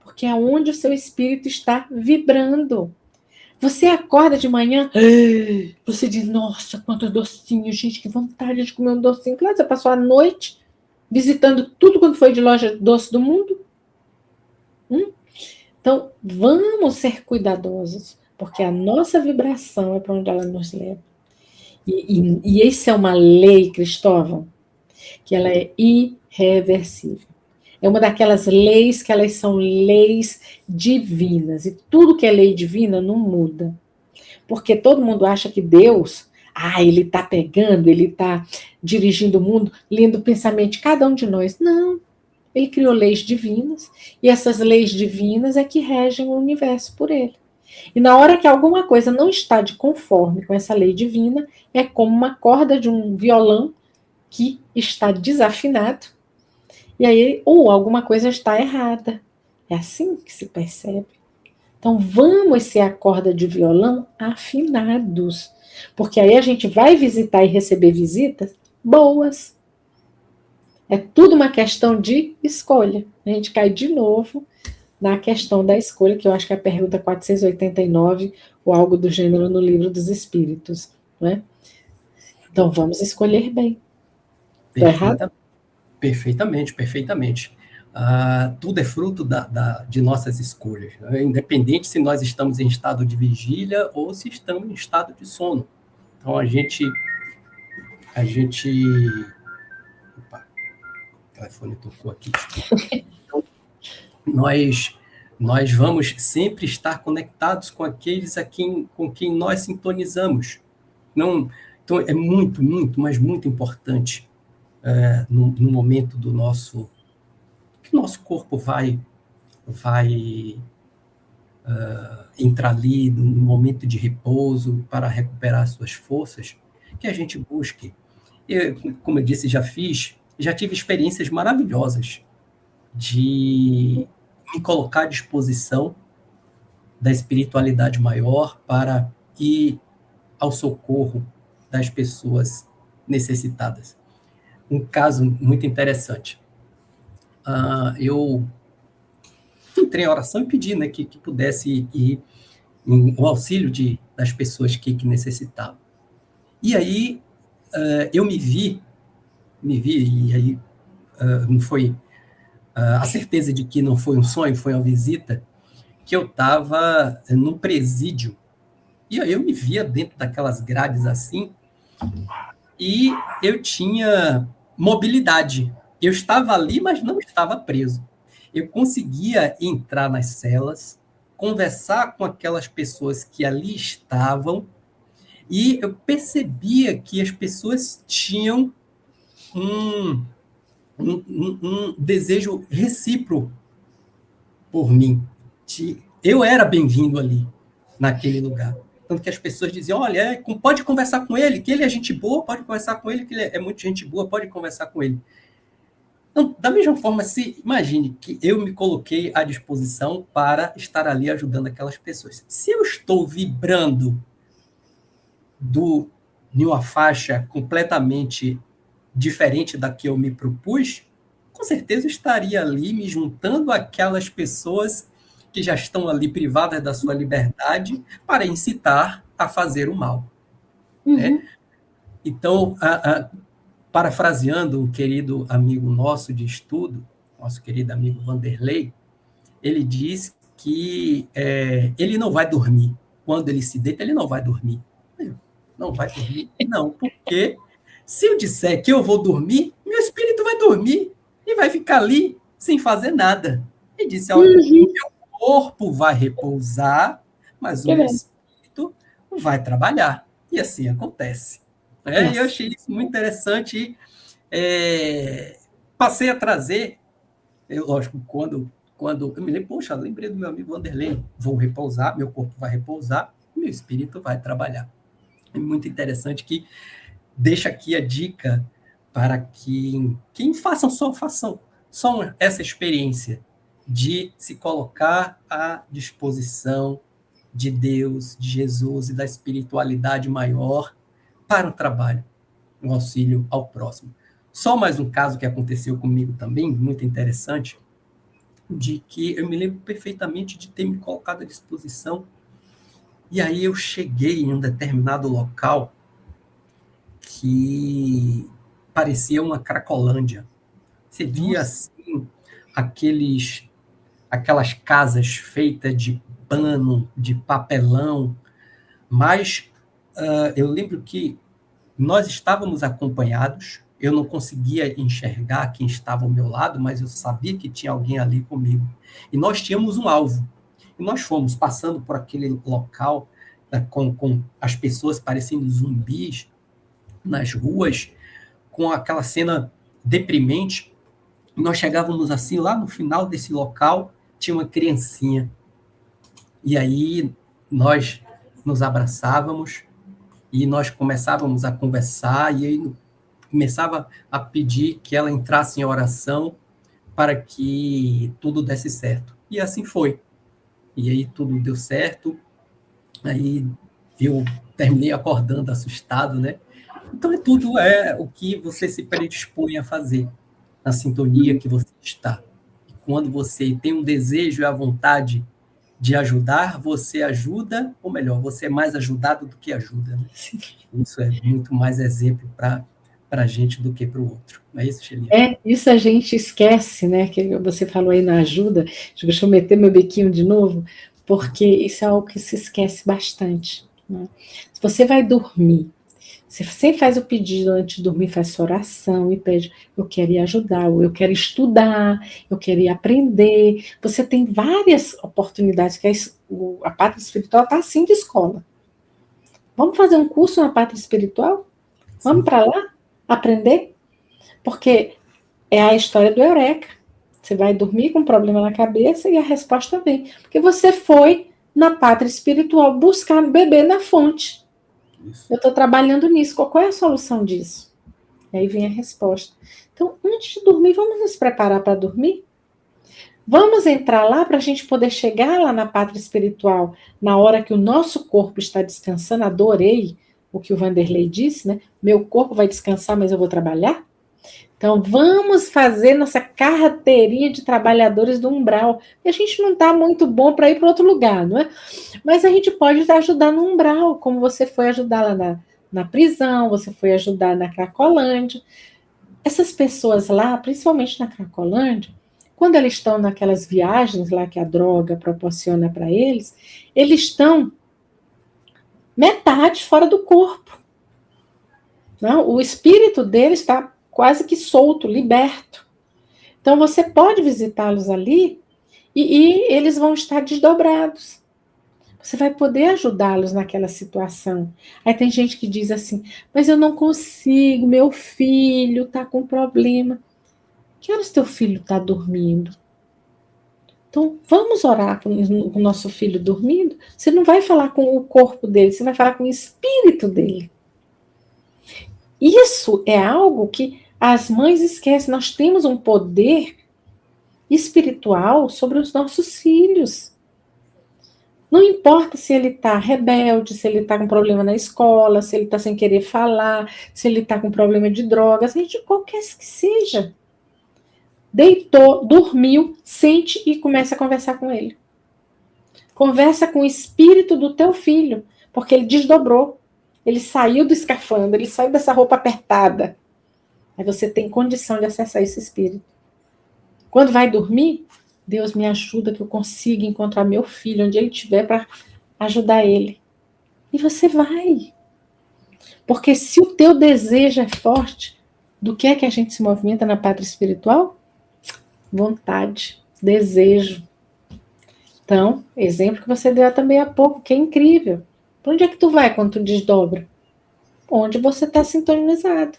Porque é onde o seu espírito está vibrando. Você acorda de manhã, você diz, nossa, quantos docinhos, gente, que vontade de comer um docinho. Claro, você passou a noite visitando tudo quanto foi de loja doce do mundo. Então, vamos ser cuidadosos, porque a nossa vibração é para onde ela nos leva. E isso é uma lei, Cristóvão, que ela é irreversível. É uma daquelas leis que elas são leis divinas. E tudo que é lei divina não muda. Porque todo mundo acha que Deus, ele está pegando, ele está dirigindo o mundo, lendo o pensamento de cada um de nós. Não. Ele criou leis divinas, e essas leis divinas é que regem o universo por ele. E na hora que alguma coisa não está de conforme com essa lei divina, é como uma corda de um violão que está desafinado, e aí, ou alguma coisa está errada. É assim que se percebe. Então, vamos ser a corda de violão afinados, porque aí a gente vai visitar e receber visitas boas. É tudo uma questão de escolha. A gente cai de novo na questão da escolha, que eu acho que é a pergunta 489, ou algo do gênero no Livro dos Espíritos. Né? Então, vamos escolher bem. Estou errado? Perfeitamente, perfeitamente. Tudo é fruto de nossas escolhas, né? Independente se nós estamos em estado de vigília ou se estamos em estado de sono. Então, a gente... Opa, o telefone tocou aqui. Então, nós vamos sempre estar conectados com aqueles com quem nós sintonizamos. Não, então, é muito, muito, mas muito importante no momento do nosso... que o nosso corpo vai entrar ali no momento de repouso para recuperar suas forças, que a gente busque. Eu, como eu disse, já tive experiências maravilhosas de me colocar à disposição da espiritualidade maior para ir ao socorro das pessoas necessitadas. Um caso muito interessante. Eu entrei em oração e pedi, né, que pudesse ir o auxílio das pessoas que necessitavam. E aí eu me vi, e aí não foi a certeza de que não foi um sonho, foi uma visita, que eu estava num presídio. E aí eu me via dentro daquelas grades assim, e eu tinha mobilidade. Eu estava ali, mas não estava preso. Eu conseguia entrar nas celas, conversar com aquelas pessoas que ali estavam, e eu percebia que as pessoas tinham um, um desejo recíproco por mim. Eu era bem-vindo ali, naquele lugar. Tanto que as pessoas diziam, olha, pode conversar com ele, que ele é gente boa, pode conversar com ele, que ele é muito gente boa, pode conversar com ele. Então, da mesma forma, imagine que eu me coloquei à disposição para estar ali ajudando aquelas pessoas. Se eu estou vibrando em uma faixa completamente diferente da que eu me propus, com certeza eu estaria ali me juntando àquelas pessoas que já estão ali privadas da sua liberdade para incitar a fazer o mal. Né? Então, parafraseando um querido amigo nosso de estudo, nosso querido amigo Vanderlei, ele diz que ele não vai dormir. Quando ele se deita, ele não vai dormir. Não vai dormir? Não, porque se eu disser que eu vou dormir, meu espírito vai dormir e vai ficar ali sem fazer nada. E disse, olha, o meu corpo vai repousar, mas o meu espírito vai trabalhar. E assim acontece. E eu achei isso muito interessante e passei a trazer, lógico, quando eu me lembro, poxa, lembrei do meu amigo Vanderlei, vou repousar, meu corpo vai repousar, meu espírito vai trabalhar. É muito interessante que deixa aqui a dica para que quem façam só essa experiência de se colocar à disposição de Deus, de Jesus e da espiritualidade maior para o trabalho, o auxílio ao próximo. Só mais um caso que aconteceu comigo também, muito interessante, de que eu me lembro perfeitamente de ter me colocado à disposição. E aí eu cheguei em um determinado local que parecia uma Cracolândia. Você via assim aquelas casas feitas de pano, de papelão, mas eu lembro que nós estávamos acompanhados, eu não conseguia enxergar quem estava ao meu lado, mas eu sabia que tinha alguém ali comigo. E nós tínhamos um alvo. E nós fomos passando por aquele local com as pessoas parecendo zumbis nas ruas, com aquela cena deprimente. Nós chegávamos assim, lá no final desse local, tinha uma criancinha. E aí nós nos abraçávamos e nós começávamos a conversar e aí começava a pedir que ela entrasse em oração para que tudo desse certo. E assim foi. E aí tudo deu certo. Aí eu terminei acordando assustado, né? Então, tudo é o que você se predispõe a fazer, na sintonia que você está. E quando você tem um desejo e a vontade de ajudar, você ajuda, ou melhor, você é mais ajudado do que ajuda. Né? Isso é muito mais exemplo para a gente do que para o outro. Não é isso, Shelia? Isso a gente esquece, né? Que você falou aí na ajuda. Deixa eu meter meu biquinho de novo, porque isso é algo que se esquece bastante. Né? Se você vai dormir, você sempre faz o pedido antes de dormir, faz sua oração e pede, eu quero ir ajudar, ou eu quero estudar, eu quero ir aprender. Você tem várias oportunidades, que a pátria espiritual está assim de escola. Vamos fazer um curso na pátria espiritual? Vamos para lá aprender? Porque é a história do Eureka. Você vai dormir com um problema na cabeça e a resposta vem. Porque você foi na pátria espiritual, buscar beber na fonte. Isso. Eu estou trabalhando nisso. Qual é a solução disso? E aí vem a resposta. Então, antes de dormir, vamos nos preparar para dormir? Vamos entrar lá para a gente poder chegar lá na pátria espiritual na hora que o nosso corpo está descansando. Adorei o que o Vanderlei disse, né? Meu corpo vai descansar, mas eu vou trabalhar? Então, vamos fazer nossa carteirinha de trabalhadores do umbral. A gente não está muito bom para ir para outro lugar, não é? Mas a gente pode ajudar no umbral, como você foi ajudar lá na prisão, você foi ajudar na Cracolândia. Essas pessoas lá, principalmente na Cracolândia, quando eles estão naquelas viagens lá que a droga proporciona para eles, eles estão metade fora do corpo. Não? O espírito deles está quase que solto, liberto. Então você pode visitá-los ali e eles vão estar desdobrados. Você vai poder ajudá-los naquela situação. Aí tem gente que diz assim, mas eu não consigo, meu filho está com problema. Que horas teu filho está dormindo? Então, vamos orar com o nosso filho dormindo? Você não vai falar com o corpo dele, você vai falar com o espírito dele. Isso é algo que as mães esquecem. Nós temos um poder espiritual sobre os nossos filhos. Não importa se ele está rebelde, se ele está com problema na escola, se ele está sem querer falar, se ele está com problema de drogas, qualquer que seja. Deitou, dormiu, sente e começa a conversar com ele. Conversa com o espírito do teu filho, porque ele desdobrou. Ele saiu do escafandro, ele saiu dessa roupa apertada. Aí você tem condição de acessar esse espírito. Quando vai dormir, Deus me ajuda que eu consiga encontrar meu filho onde ele estiver para ajudar ele. E você vai. Porque se o teu desejo é forte, do que é que a gente se movimenta na pátria espiritual? Vontade, desejo. Então, exemplo que você deu também há pouco, que é incrível. Para onde é que tu vai quando tu desdobra? Onde você está sintonizado.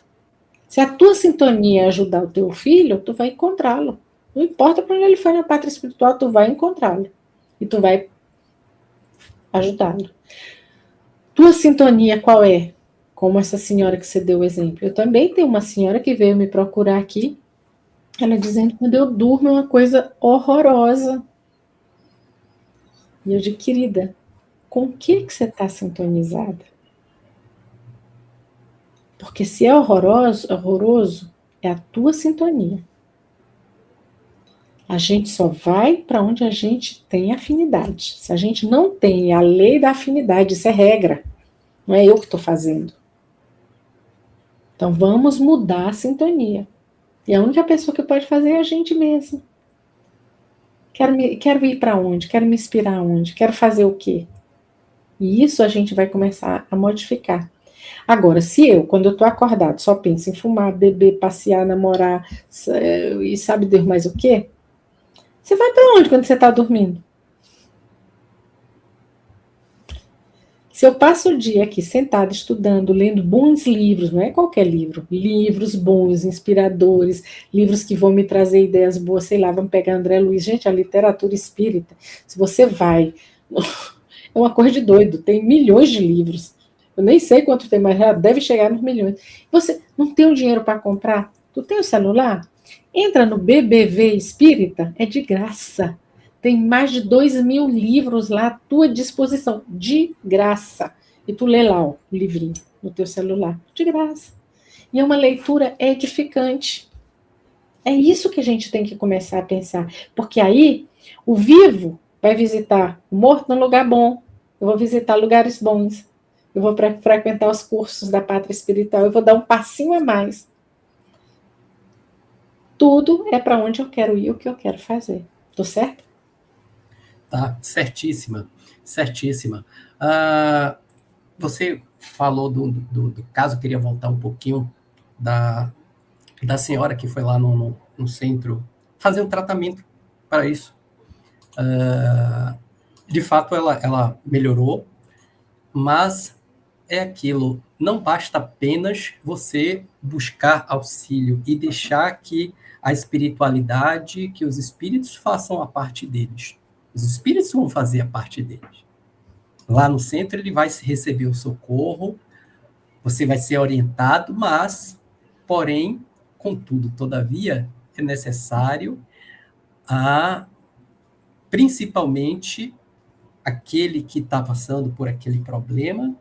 Se a tua sintonia é ajudar o teu filho, tu vai encontrá-lo. Não importa para onde ele foi na pátria espiritual, tu vai encontrá-lo. E tu vai ajudá-lo. Tua sintonia qual é? Como essa senhora que você deu o exemplo. Eu também tenho uma senhora que veio me procurar aqui, ela dizendo que quando eu durmo é uma coisa horrorosa. E eu digo, querida, com o que você está sintonizada? Porque se é horroroso, é a tua sintonia. A gente só vai para onde a gente tem afinidade. Se a gente não tem a lei da afinidade, isso é regra. Não é eu que estou fazendo. Então vamos mudar a sintonia. E a única pessoa que pode fazer é a gente mesmo. Quero ir para onde? Quero me inspirar onde? Quero fazer o quê? E isso a gente vai começar a modificar. Agora, se eu, quando eu estou acordado, só penso em fumar, beber, passear, namorar, e sabe Deus mais o quê? Você vai para onde quando você está dormindo? Se eu passo o dia aqui sentada, estudando, lendo bons livros, não é qualquer livro, livros bons, inspiradores, livros que vão me trazer ideias boas, sei lá, vamos pegar André Luiz, gente, a literatura espírita, se você vai, é uma coisa de doido, tem milhões de livros, eu nem sei quanto tem, mas já deve chegar nos milhões. Você não tem o dinheiro para comprar? Tu tem o celular? Entra no BBV Espírita, é de graça. Tem mais de 2.000 livros lá à tua disposição, de graça. E tu lê lá, ó, o livrinho no teu celular, de graça. E é uma leitura edificante. É isso que a gente tem que começar a pensar. Porque aí, o vivo vai visitar o morto num lugar bom. Eu vou visitar lugares bons. Eu vou frequentar os cursos da pátria espiritual. Eu vou dar um passinho a mais. Tudo é para onde eu quero ir, o que eu quero fazer. Tô certo? Tá, certíssima, certíssima. Você falou do caso, queria voltar um pouquinho da senhora que foi lá no centro fazer um tratamento para isso. De fato, ela melhorou, mas é aquilo, não basta apenas você buscar auxílio e deixar que a espiritualidade, que os espíritos façam a parte deles. Os espíritos vão fazer a parte deles. Lá no centro ele vai receber o socorro, você vai ser orientado, mas, porém, contudo, todavia, é necessário principalmente aquele que está passando por aquele problema,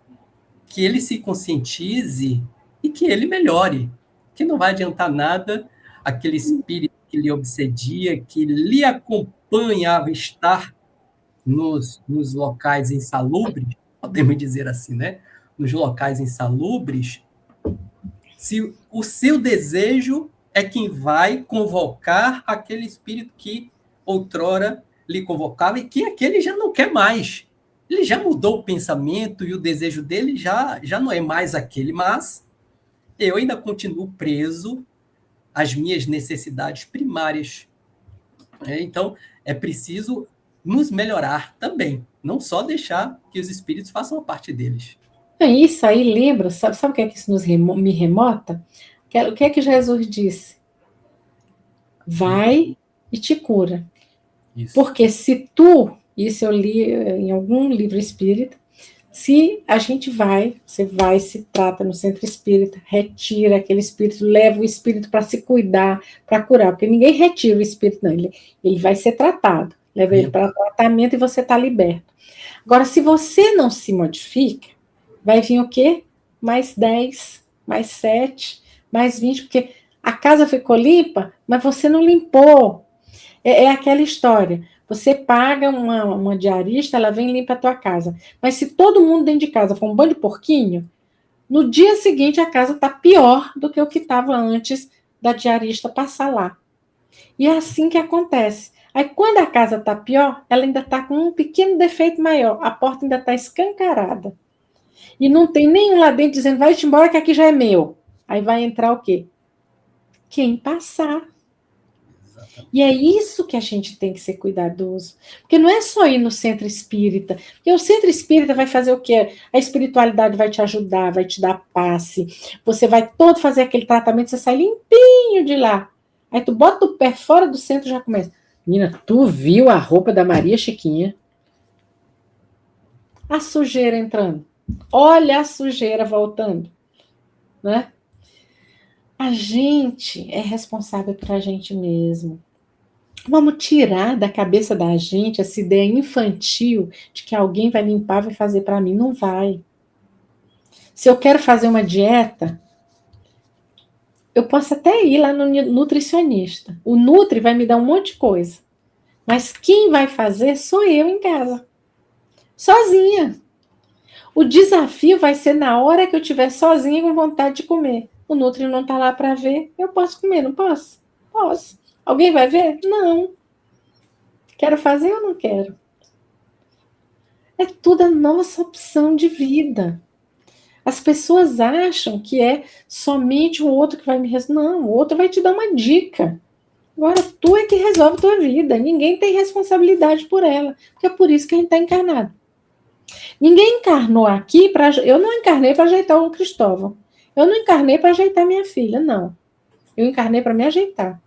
que ele se conscientize e que ele melhore. Que não vai adiantar nada aquele espírito que lhe obsedia, que lhe acompanhava estar nos locais insalubres, podemos dizer assim, né? Nos locais insalubres, se o seu desejo é quem vai convocar aquele espírito que outrora lhe convocava e que aquele já não quer mais. Ele já mudou o pensamento e o desejo dele já não é mais aquele, mas eu ainda continuo preso às minhas necessidades primárias. Então, é preciso nos melhorar também, não só deixar que os espíritos façam a parte deles. Isso aí lembra, sabe o que é que isso me remota? O que é que Jesus disse? Vai e te cura. Isso. Porque se tu, isso eu li em algum livro espírita, se a gente você vai, se trata no centro espírita, retira aquele espírito, leva o espírito para se cuidar, para curar, porque ninguém retira o espírito, não, ele vai ser tratado, leva ele para tratamento e você está liberto. Agora, se você não se modifica, vai vir o quê? Mais 10, mais 7, mais 20, porque a casa ficou limpa, mas você não limpou. É aquela história. Você paga uma diarista, ela vem e limpa a tua casa. Mas se todo mundo dentro de casa for um bando de porquinho, no dia seguinte a casa está pior do que o que estava antes da diarista passar lá. E é assim que acontece. Aí quando a casa está pior, ela ainda está com um pequeno defeito maior. A porta ainda está escancarada. E não tem nenhum lá dentro dizendo, vai-te embora que aqui já é meu. Aí vai entrar o quê? Quem passar. E é isso que a gente tem que ser cuidadoso. Porque não é só ir no centro espírita. Porque o centro espírita vai fazer o quê? A espiritualidade vai te ajudar, vai te dar passe. Você vai todo fazer aquele tratamento, você sai limpinho de lá. Aí tu bota o pé fora do centro e já começa. Menina, tu viu a roupa da Maria Chiquinha? A sujeira entrando. Olha a sujeira voltando. Né? A gente é responsável por a gente mesmo. Vamos tirar da cabeça da gente essa ideia infantil de que alguém vai limpar, vai fazer para mim. Não vai. Se eu quero fazer uma dieta, eu posso até ir lá no nutricionista. O Nutri vai me dar um monte de coisa. Mas quem vai fazer sou eu em casa. Sozinha. O desafio vai ser na hora que eu estiver sozinha com vontade de comer. O Nutri não está lá para ver. Eu posso comer, não posso? Posso. Alguém vai ver? Não. Quero fazer ou não quero? É tudo a nossa opção de vida. As pessoas acham que é somente o outro que vai me resolver. Não, o outro vai te dar uma dica. Agora, tu é que resolve a tua vida. Ninguém tem responsabilidade por ela. Porque é por isso que a gente está encarnado. Ninguém encarnou aqui para... Eu não encarnei para ajeitar o Cristóvão. Eu não encarnei para ajeitar minha filha, não. Eu encarnei para me ajeitar.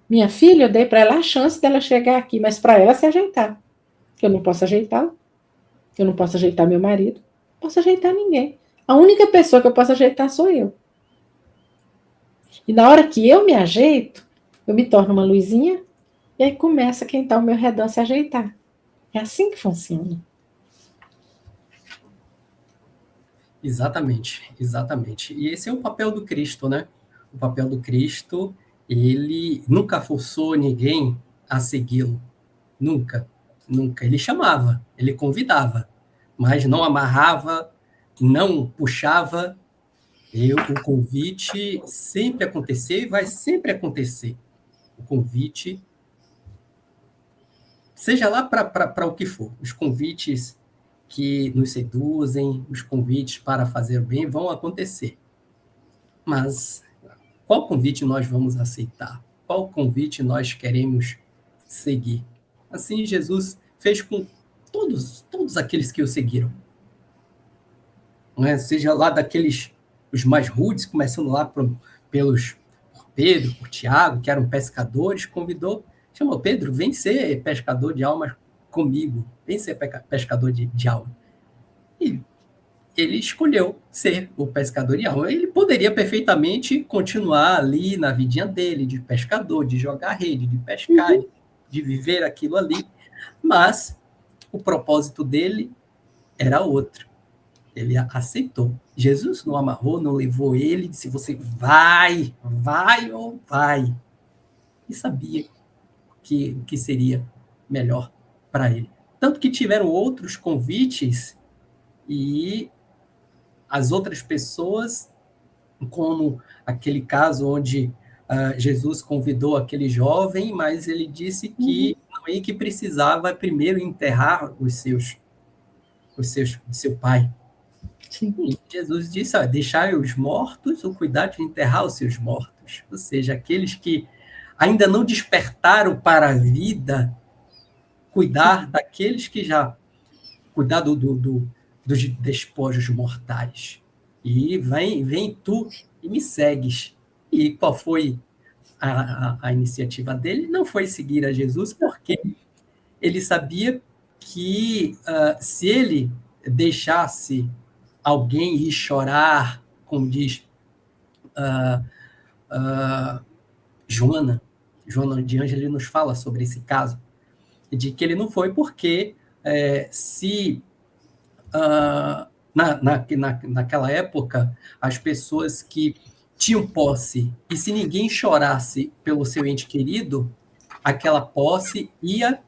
Minha filha, eu dei para ela a chance dela chegar aqui, mas para ela se ajeitar. Eu não posso ajeitá-la. Eu não posso ajeitar meu marido. Não posso ajeitar ninguém. A única pessoa que eu posso ajeitar sou eu. E na hora que eu me ajeito, eu me torno uma luzinha e aí começa quem está ao meu redor a se ajeitar. É assim que funciona. Exatamente, exatamente. E esse é o papel do Cristo, né? O papel do Cristo, ele nunca forçou ninguém a segui-lo. Nunca, nunca. Ele chamava, ele convidava, mas não amarrava, não puxava. O convite sempre aconteceu e vai sempre acontecer. O convite, seja lá para o que for, os convites que nos seduzem, os convites para fazer o bem vão acontecer. Mas qual convite nós vamos aceitar? Qual convite nós queremos seguir? Assim Jesus fez com todos aqueles que o seguiram. Não é? Seja lá daqueles, os mais rudes, começando lá por Pedro, por Tiago, que eram pescadores, chamou Pedro, vem ser pescador de almas comigo, vem ser pescador de alma. E ele escolheu ser o pescador de alma. Ele poderia perfeitamente continuar ali na vidinha dele, de pescador, de jogar rede, de pescar, de viver aquilo ali, mas o propósito dele era outro. Ele aceitou. Jesus não amarrou, não levou ele, disse, você vai ou vai. E sabia que seria melhor para ele. Tanto que tiveram outros convites e as outras pessoas, como aquele caso onde Jesus convidou aquele jovem, mas ele disse que que precisava primeiro enterrar seu pai. Sim. E Jesus disse, deixai os mortos o cuidar de enterrar os seus mortos. Ou seja, aqueles que ainda não despertaram para a vida, cuidar daqueles que já... Cuidar dos despojos mortais. E vem tu e me segues. E qual foi a iniciativa dele? Não foi seguir a Jesus, porque ele sabia que se ele deixasse alguém ir chorar, como diz Joana de Ângeles nos fala sobre esse caso, de que ele não foi porque naquela época, as pessoas que tinham posse, e se ninguém chorasse pelo seu ente querido, aquela posse ia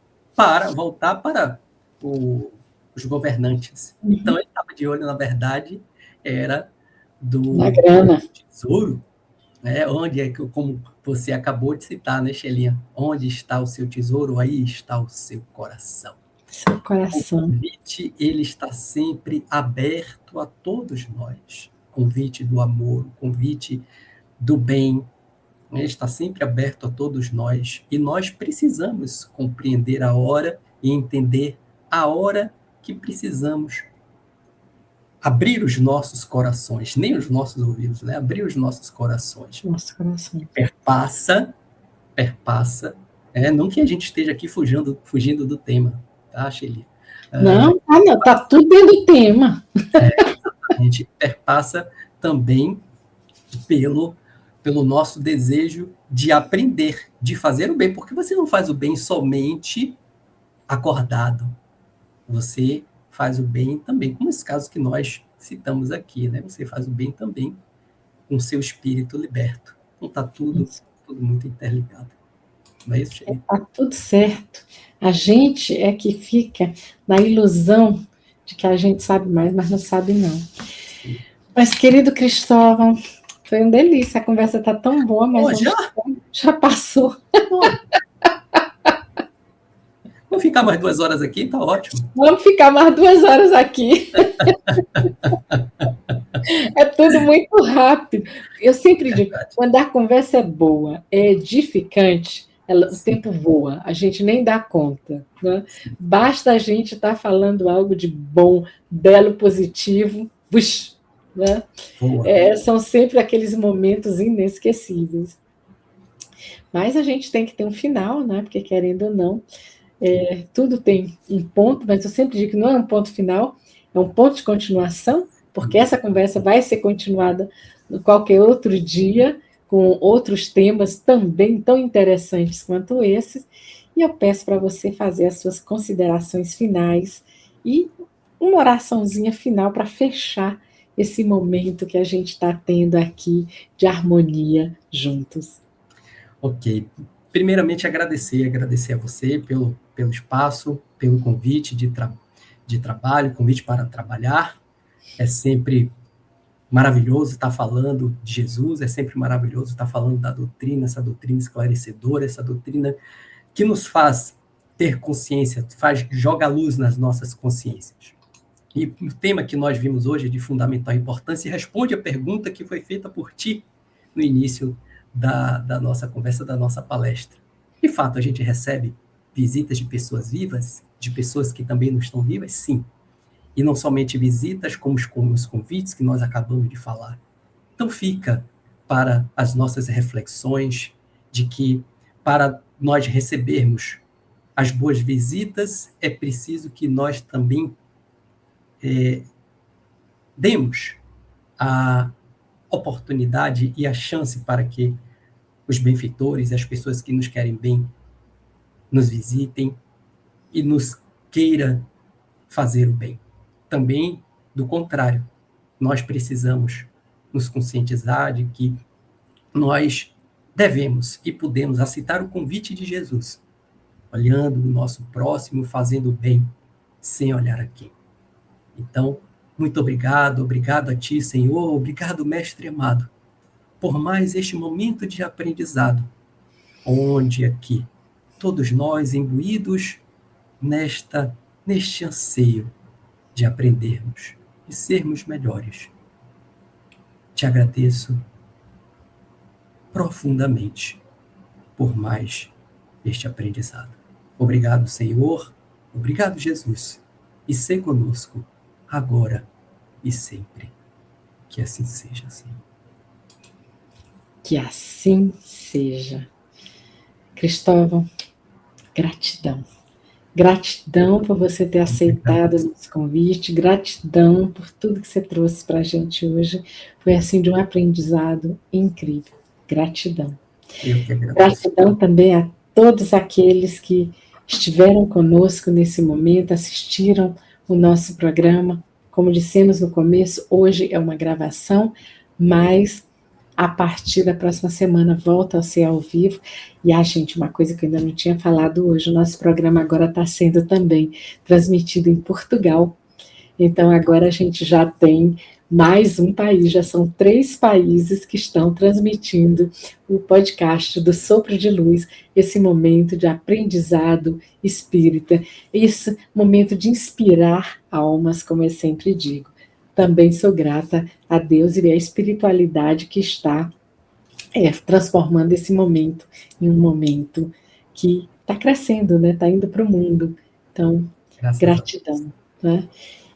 voltar para os governantes. Então, ele estava de olho, na verdade, era na grana. Tesouro, né? Onde é que, como você acabou de citar, né, Shelinha? Onde está o seu tesouro, aí está o seu coração. Seu coração. O convite, ele está sempre aberto a todos nós. O convite do amor, o convite do bem, né? Está sempre aberto a todos nós. E nós precisamos compreender a hora e entender a hora que precisamos abrir os nossos corações, nem os nossos ouvidos, né? Abrir os nossos corações. Nosso coração. Perpassa, não que a gente esteja aqui fugindo do tema, tá, Shelly? Não, tá tudo dentro do tema. A gente perpassa também pelo nosso desejo de aprender, de fazer o bem, porque você não faz o bem somente acordado, você faz o bem também, como esse caso que nós citamos aqui, né? Você faz o bem também com seu espírito liberto. Então está tudo muito interligado. Não é isso, Sheila? Está tudo certo. A gente é que fica na ilusão de que a gente sabe mais, mas não sabe não. Sim. Mas, querido Cristóvão, foi uma delícia. A conversa está tão boa, mas já passou. Vamos ficar mais 2 horas aqui, tá ótimo. Vamos ficar mais 2 horas aqui. É tudo muito rápido. Eu sempre digo, quando a conversa é boa, é edificante, o tempo voa, a gente nem dá conta. Né? Basta a gente estar falando algo de bom, belo, positivo, né? São sempre aqueles momentos inesquecíveis. Mas a gente tem que ter um final, né? Porque querendo ou não, tudo tem um ponto, mas eu sempre digo que não é um ponto final, é um ponto de continuação, porque essa conversa vai ser continuada qualquer outro dia, com outros temas também tão interessantes quanto esses, e eu peço para você fazer as suas considerações finais e uma oraçãozinha final para fechar esse momento que a gente está tendo aqui de harmonia juntos. Ok. Primeiramente, agradecer a você pelo espaço, pelo convite de trabalho, convite para trabalhar. É sempre maravilhoso estar falando de Jesus, é sempre maravilhoso estar falando da doutrina, essa doutrina esclarecedora, essa doutrina que nos faz ter consciência, joga luz nas nossas consciências. E o tema que nós vimos hoje é de fundamental importância e responde a pergunta que foi feita por ti no início da nossa conversa, da nossa palestra. De fato, a gente recebe visitas de pessoas vivas, de pessoas que também não estão vivas? Sim. E não somente visitas, como os convites que nós acabamos de falar. Então fica para as nossas reflexões de que para nós recebermos as boas visitas, é preciso que nós também demos a oportunidade e a chance para que os benfeitores, as pessoas que nos querem bem, nos visitem e nos queira fazer o bem. Também, do contrário, nós precisamos nos conscientizar de que nós devemos e podemos aceitar o convite de Jesus, olhando o nosso próximo, fazendo o bem, sem olhar a quem. Então, muito obrigado, obrigado a ti, Senhor, obrigado, Mestre amado, por mais este momento de aprendizado, onde aqui, todos nós imbuídos neste anseio de aprendermos e sermos melhores. Te agradeço profundamente por mais este aprendizado. Obrigado, Senhor, obrigado, Jesus, e ser conosco agora e sempre. Que assim seja, Senhor. Que assim seja. Cristóvão, gratidão. Gratidão por você ter aceitado o nosso convite, gratidão por tudo que você trouxe para a gente hoje. Foi assim de um aprendizado incrível. Gratidão. Gratidão também a todos aqueles que estiveram conosco nesse momento, assistiram o nosso programa. Como dissemos no começo, hoje é uma gravação, mas a partir da próxima semana volta a ser ao vivo. E, gente, uma coisa que eu ainda não tinha falado hoje, o nosso programa agora está sendo também transmitido em Portugal. Então, agora a gente já tem mais um país, já são 3 países que estão transmitindo o podcast do Sopro de Luz, esse momento de aprendizado espírita, esse momento de inspirar almas, como eu sempre digo. Também sou grata a Deus e à espiritualidade que está transformando esse momento em um momento que está crescendo, né? Está indo para o mundo. Então, gratidão. Né?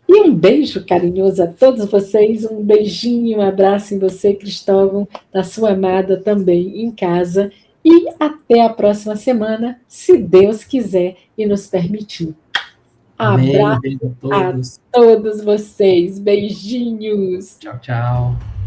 E um beijo carinhoso a todos vocês, um beijinho, um abraço em você, Cristóvão, da sua amada também em casa. E até a próxima semana, se Deus quiser e nos permitir. Amém. Abraço a todos vocês. Beijinhos. Tchau, tchau.